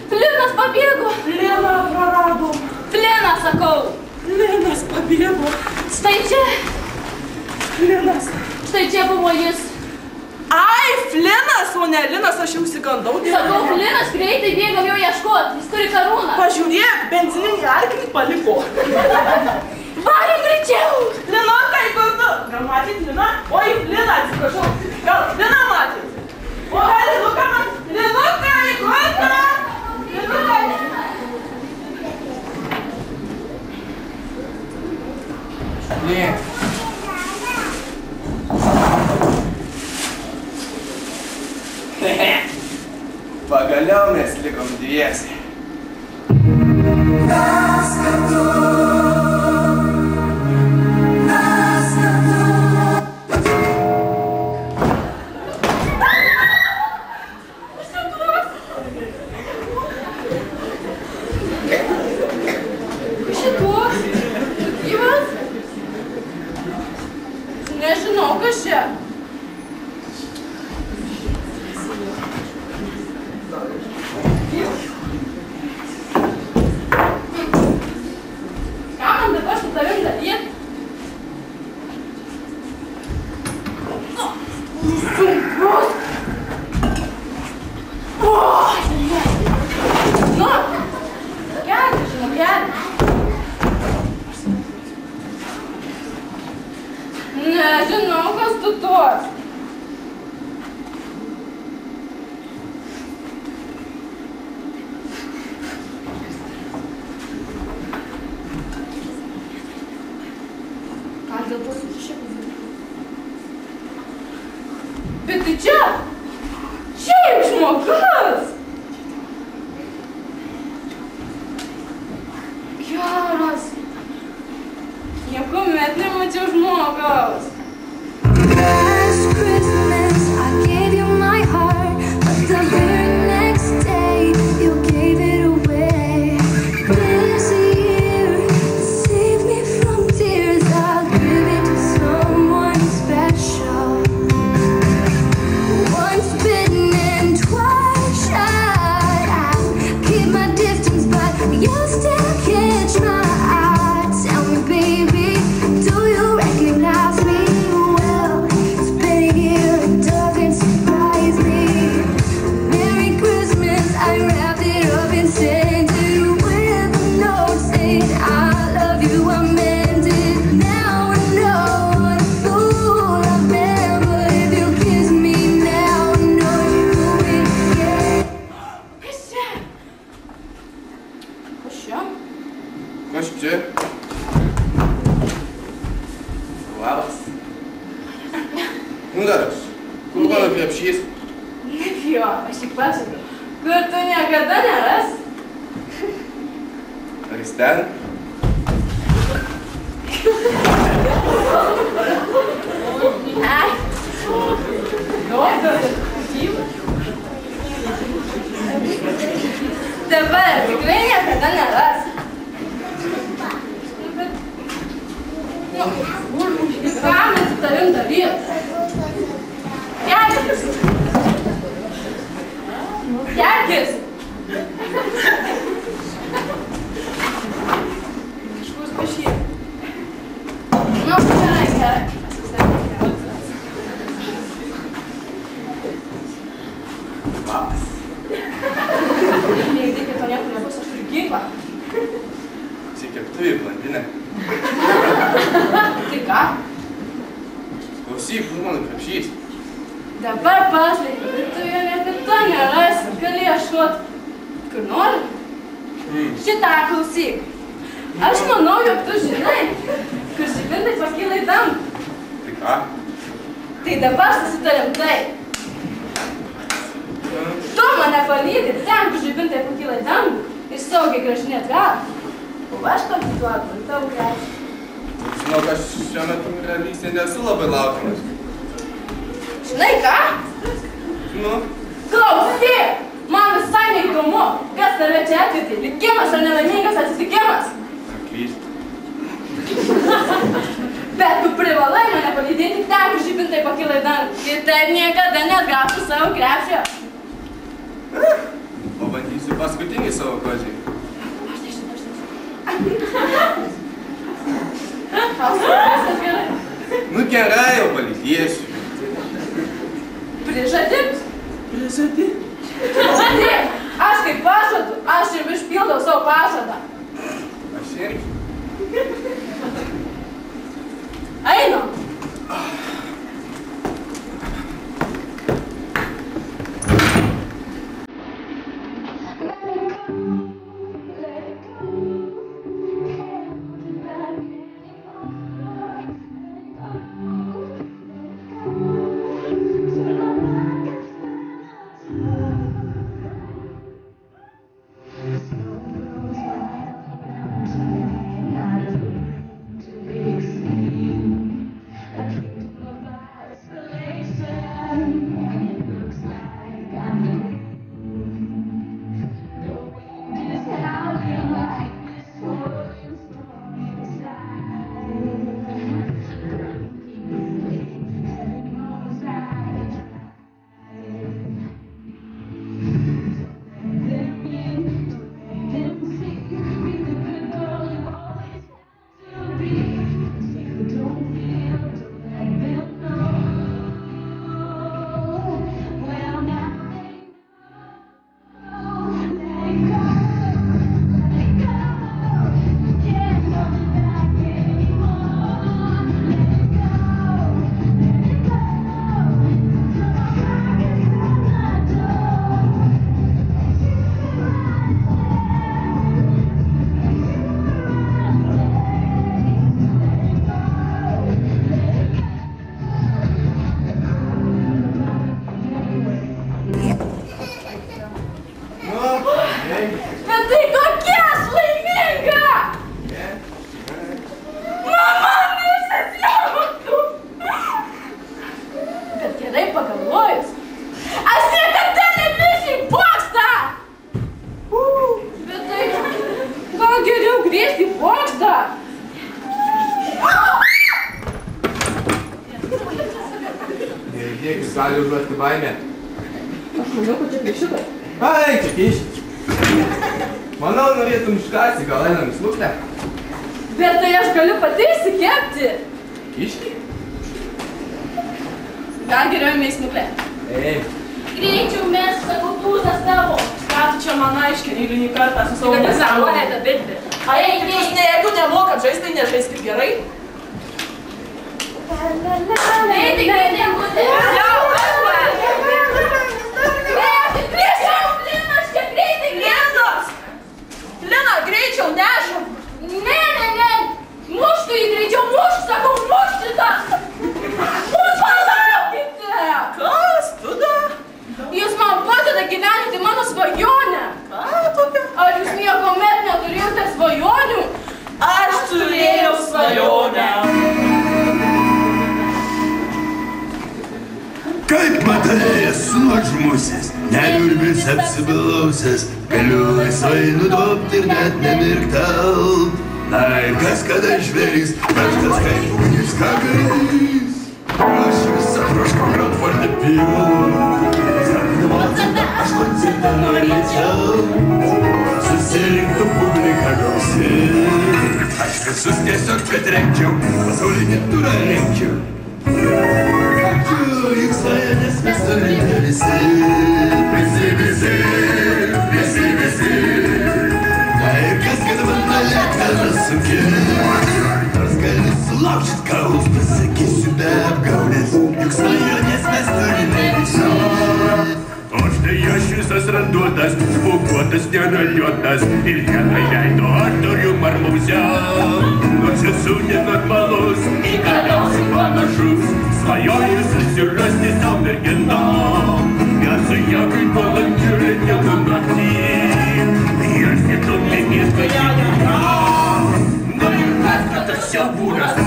Flinas pabėgo. Fliną prarado. Fliną, sakau. Flinas pabėgo. Štai čia. Flinas. Štai čia buvo jis. Ai, Flinas, o ne Linas, aš jau įsigandau. Sakau, Flinas, greitai bėgam jo ieškoti. Jis turi karūną. Pažiūrėk, benzininį arklį paliko. Varom greičiau. Linokai, kur tu? Gal matyt Liną? Oi, Liną, atsiprašau. Gal Liną matyt? O, gal Linuką man? Linukai, kur tu? Linukai. Ne. Pagaliau mes likom dviese. Nežinau, kas čia. Ką man dabar su tavim daryti? Sunkus. Nu, kelti, žinau, kelti. Nežinau, kas tu tos. Ką dėl to susišėpus? Bet tai čia šiaip žmogus. Geras. Niekuomet nemačiau žmogaus. Last Christmas I gave you my heart, but the very next day you gave it away. This year, save me from tears, I'll give it to someone special. Once bitten and twice shy, I keep my distance, but you still catch my eye. Tell me, baby, do you recognize me? Well, it's been a year, it doesn't surprise me. Merry Christmas, I wrapped it up and sent it with a note saying I love you, I meant it. Now I know what a fool I've been, but if you kiss me now, I know you will get. Kas čia? Kas čia? Kas čia? Labas. Gundaras, kur mano krepšys? Jo, aš tik pasakiau, kur tu niekada neras. Ar jis ten? Ai. Dabar tikrai niekada neras. Ką mes su tavim daryti? Kelkis. Kelkis. Kažkus pašyk. Nu, gerai, gerai. Labas. Neįdėkit, to nieko nebus, aš turiu ginklą. Sikėktuvį blandinė. Tai ką? Klausyk, kur mano krepšys? Dabar paslėpiu, bet tu jo niekada nerasi, gali ieškot. Kur nori? Šitą klausyk. Aš manau, jog tu žinai, kur žibintai pakyla į dangų. Tai ką? Tai dabar susitarim taip. Tu mane palydi ten, kur žibintai pakyla į dangų ir saugiai grąžini atgal. O aš pasiduodu ant tavo krepšį. Žinok, aš šiuo metu realystėje nesu labai laukiamas. Žinai ką? Nu? Klausyk! Man visai neįdomu, kas tave čia atvedė. Likimas ar nelaimingas atsitikimas? Klysti. Bet tu privalai mane palydėti ten, kur žibintai pakila į dangų. Kitaip niekada neatgausiu savo krepšio. Pabandysiu paskutinį savo kozį. Nu gerai, jau palydėsiu. Prižadi? Prižadi? Prižadi! Aš kaip pažadu, aš ir išpildau savo pažadą. Aš irgi. Einam! Gali užduoti baimę. Aš maniau, kad čia plėšiukai. Ai, čia kišti. Manau, norėtum iškasti, gal einam į smuklę. Bet tai aš galiu pati įsikepti. Kišti? Gal geriau į smuklę. Ei. Greičiau mes savo tūzas tavo. Ką tu čia man aiškini eilinį kartą su savo nesąmonė. Ei, jeigu nemokat žaisti, tai nežaiskit gerai. Greitai, greitai, būti. Jau, Linas, čia greitai, Linas. Lina, greičiau, nešam. Ne. Muštų jį greičiau, muštų, sakau, muštų tą. Palaukite. Kas, tu da? Jūs man padeda gyventi mano svajonę. Ką tokia? Ar jūs niekuomet neturėjote svajonių? Aš turėjau svajonę. Kaip matai, esu nuožmusis, neliurmis apsibilausęs, galiu laisvai nudobti ir net nemirktelt. Na ir kas kada žvėris, kažkas kaip ugnis kagarys. Aš visą troškau grot fortepijonu, aš koncerte norėčiau, susirinktų publiką gausi. Aš visus tiesiog petrenkčiau, pasaulinį turą lenkčiau. Juk svajonės mes turime visi. Na ir kas kad man nalieka sunki, nors gali sulaužyt kaulus, pasakysiu be apgaulės. Juk svajonės mes turime visi. O štai aš visas randuotas, spukuotas, neraliuotas, ir vietoj veido aš turiu marmūzę. Nors esu nenormalus, į galiausiai panašus, svajoju susirasti savo merginą. Mes su ja kaip balandžiu rytėlų naktį, ir aš kitų minės, kad jį nėra. Na ir kas, kad aš siaubūnas,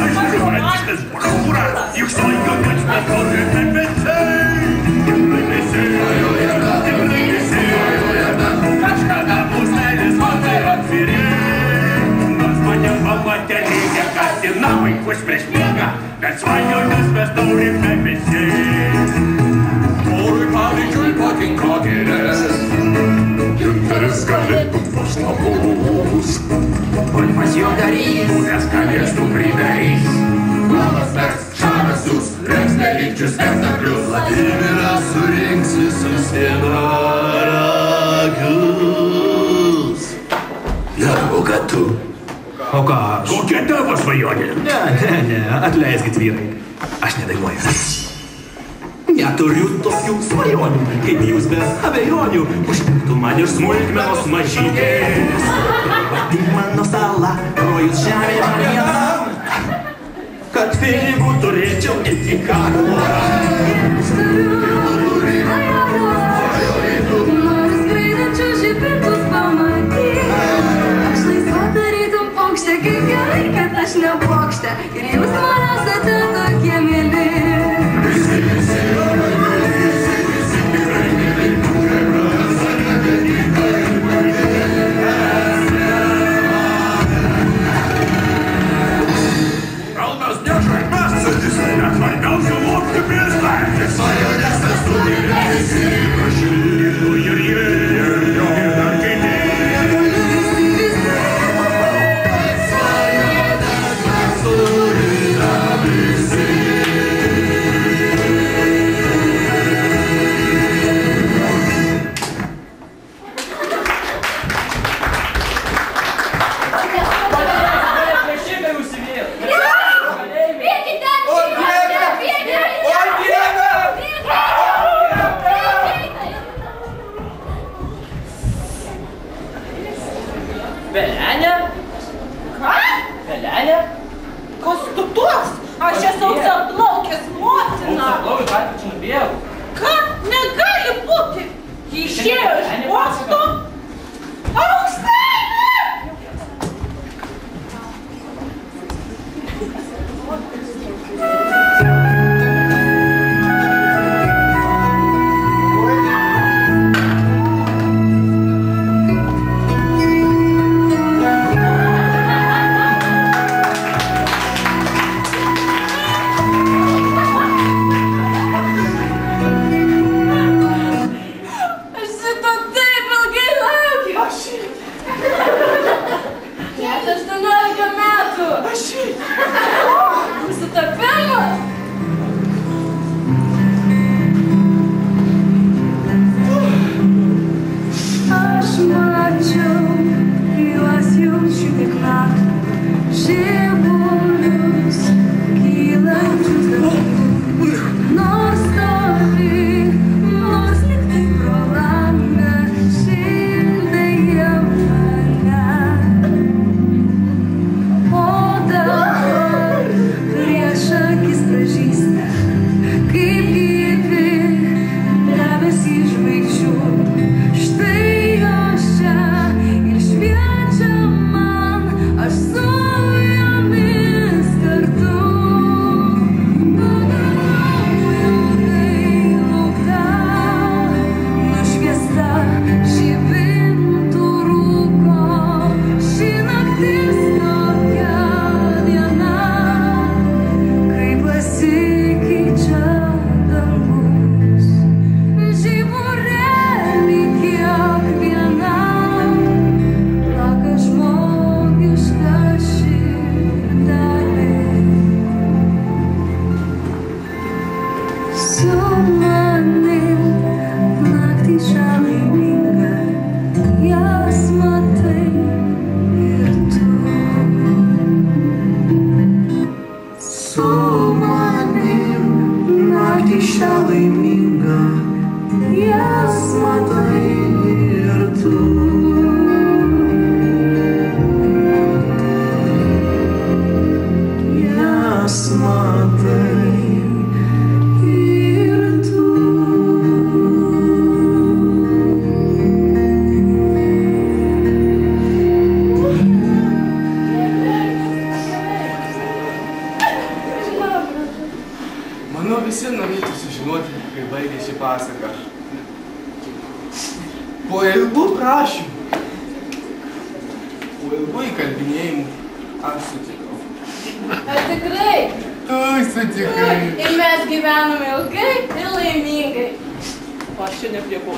namai, už prieš miegą, bet svajonės mes norime visi. Orui pavyzdžiui patinka gėlės, ginteris galėtų paštabus. Ulfas jau darys, buvęs kalėstų pridarys. Malas vers šarasus, rengs nelikčius spektaklius. Vladimiras surinks visus vienaragius. Na, o ką tu? O ką aš? Kokia tavo svajonė? Ne, atleiskit vyrai. Aš nedainuoju. Neturiu tokių svajonių, kaip jūs be abejonių. Užtektų man ir smulkmenos mažytės. Vadink mano salą, rojus žemė man viena. Kad pinigų turėčiau iki kaklo. Noriu skraidančių žibintus pamatyti. Aš laisva tarytum paukštė, kaip gerai, kad aš ne paukštė. Ir jūs man esate tokie myli. Net svarbiausia optimistą. Tik svajonės mes turime visi. Ir dar kiti. Svajonės mes turime visi. Pelenė? Ką? Pelenė? Kas tu toks? Aš esu auksaplaukės motina. Auksaplaukė, ką tu čia nubėgau? Ką? Negali būti. Ji išėjo iš posto. Auksainė! Po ilgų prašymų, po ilgų įkalbinėjimų aš sutikau. Ar tikrai? Tu sutikai. Ir mes gyvename ilgai ir laimingai. O aš čia neplieku.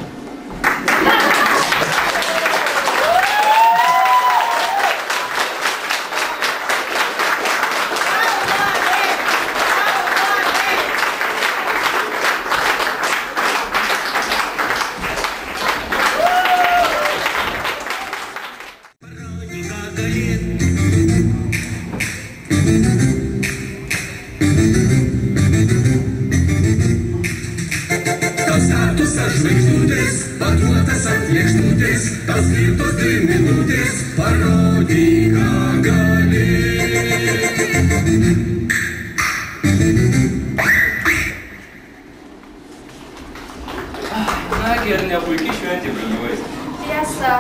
Žvaigždutės, paduotas ant lėkštutės, tos skirtos 2 minutės, parodyk, ką gali. Nagi, ar ne puikiai šventė važiuojas? Tiesa,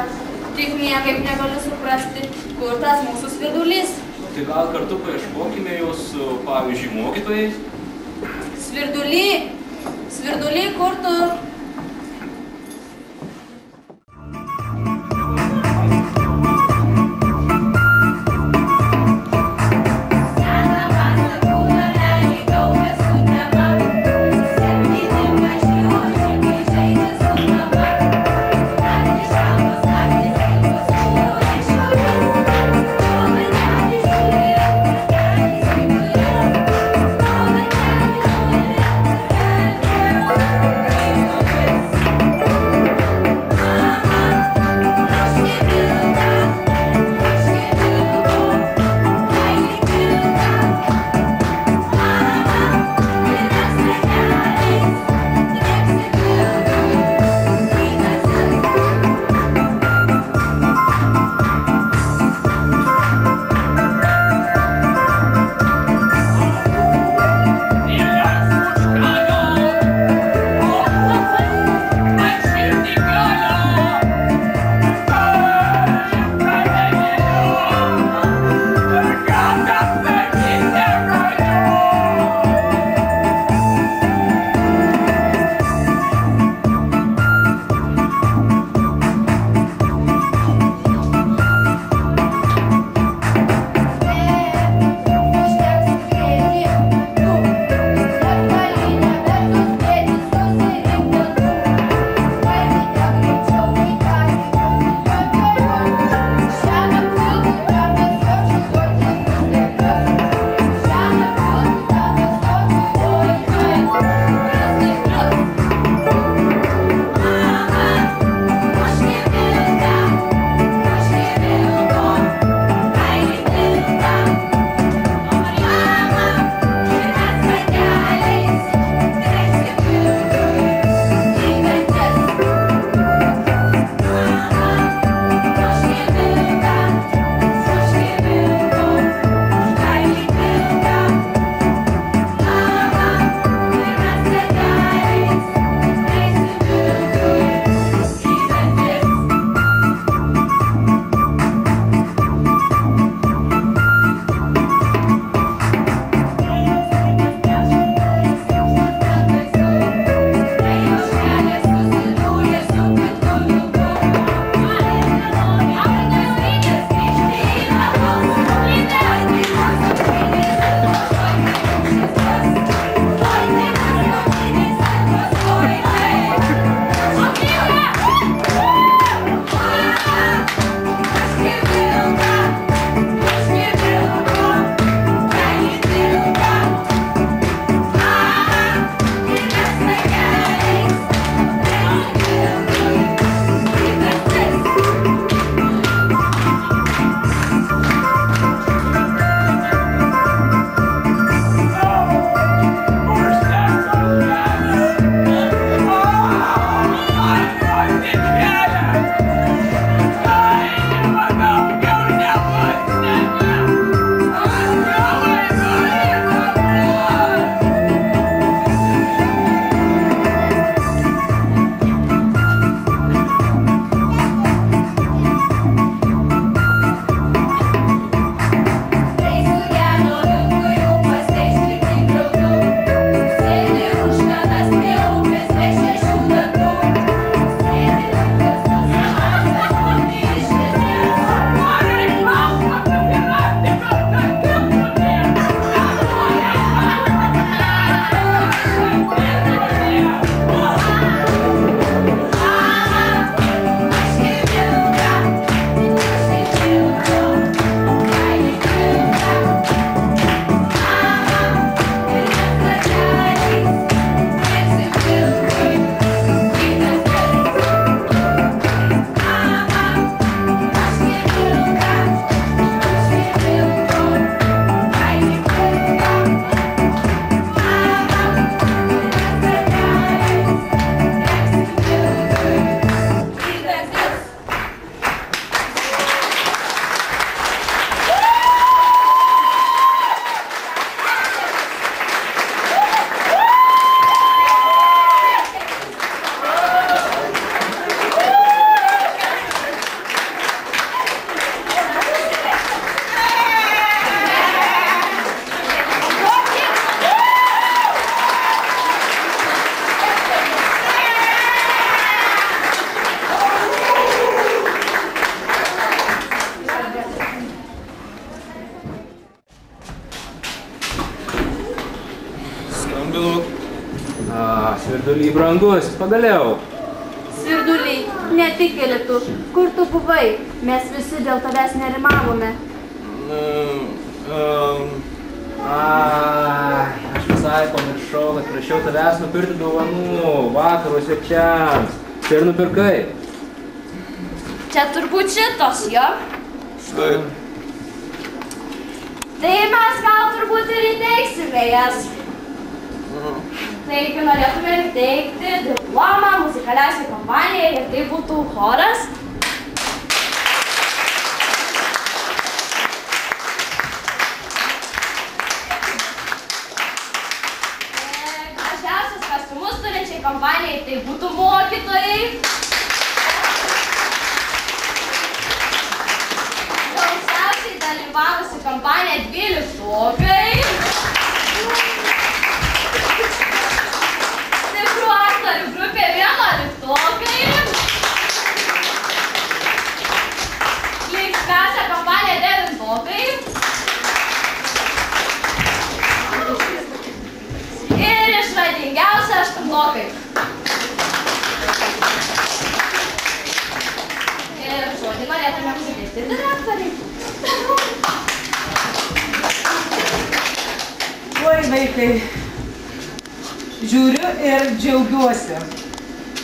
tik niekaip negaliu suprasti, kur tas mūsų svirdulys. Tai gal kartu paieškokime jos, pavyzdžiui, mokytojais? Svirduly, kur tu? Thank you. Svirduly, brangus, pagaliau. Svirduly, netikėli tu. Kur tu buvai? Mes visi dėl tavęs nerimavome. Aš visai pamiršau, kad prašiau tavęs nupirkti dovanų vakaro svečiams. Čia ir nupirkai. Čia turbūt šitos, jo? Štai. Tai mes gal turbūt ir įteiksime jas. Taigi norėtume įteikti diplomą muzikaliausiai kompanijai ir tai būtų choras. Gražiausius kostiumus turinčiai kompanijai tai būtų mokytojai. Gausiausiai dalyvavusi kompanija 12-okai. Tikrų aktorių grupė 11-okai. Linksmiausia kompanija 9-okai. Ir išradingiausia 8-okai. Ir žodį norėtume suteikti direktoriai. Oi, vaikai, žiūriu ir džiaugiuosi.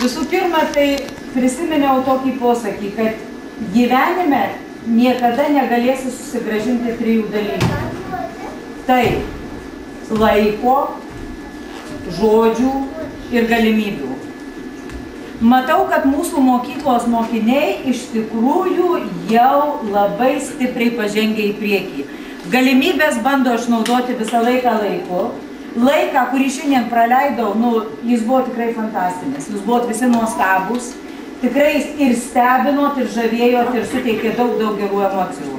Visų pirma, tai prisiminiau tokį posakį, kad gyvenime niekada negalėsi susigrąžinti 3 dalykų. Tai laiko, žodžių ir galimybių. Matau, kad mūsų mokyklos mokiniai iš tikrųjų jau labai stipriai pažengia į priekį. Galimybės bando išnaudoti visą laiką laiku. Laiką, kurį šiandien praleidau, jis buvo tikrai fantastinis. Jūs buvot visi nuostabus. Tikrai ir stebinot, ir žavėjot, ir suteikė daug gerų emocijų.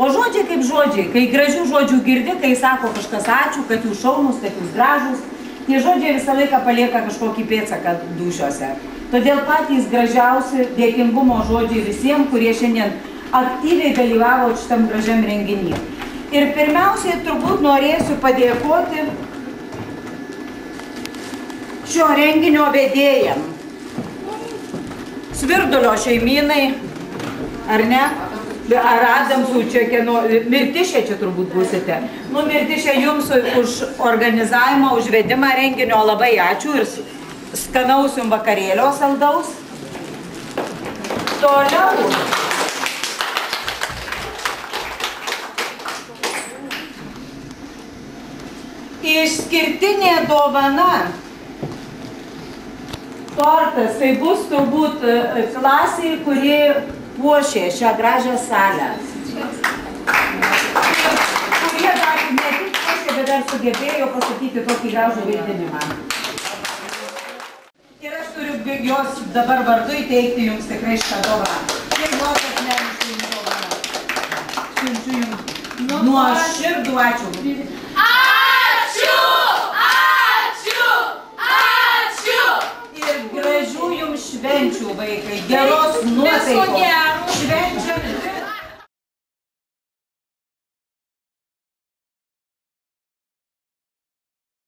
O žodžiai kaip žodžiai. Kai gražių žodžių girdi, kai sako kažkas ačiū, kad jūs šaunus, kad jūs gražus, tie žodžiai visą laiką palieka kažkokį pėdsaką dūšiuose. Todėl patys gražiausi dėkingumo žodžiai visiems, kurie šiandien aktyviai dalyvavo šitam gražiam renginį. Ir pirmiausiai turbūt norėsiu padėkoti šio renginio vedėjam. Svirdulio šeimynai, ar ne? Ar Adamsų čia, Mirtišė čia turbūt būsite. Mirtišė, jums už organizavimą, už vedimą renginio labai ačiū ir skanaus jums vakarėlio saldaus. Toliau. Išskirtinė dovana. Tortas, tai bus turbūt klasiai, kuri puošė šią gražią salę. Kurie dar ne tik puošė, bet dar sugebėjo pasakyti tokį gražų vaidinimą. Ir aš turiu jos dabar vardu įteikti jums tikrai šitą dovaną. Ir jos asmeniškai jums dovaną. Siunčiu jums nuoširdų ačiū. Ačiū! Ačiū! Ačiū! Ir gražių jums švenčių, vaikai. Geros nuotaikos. Švenčiam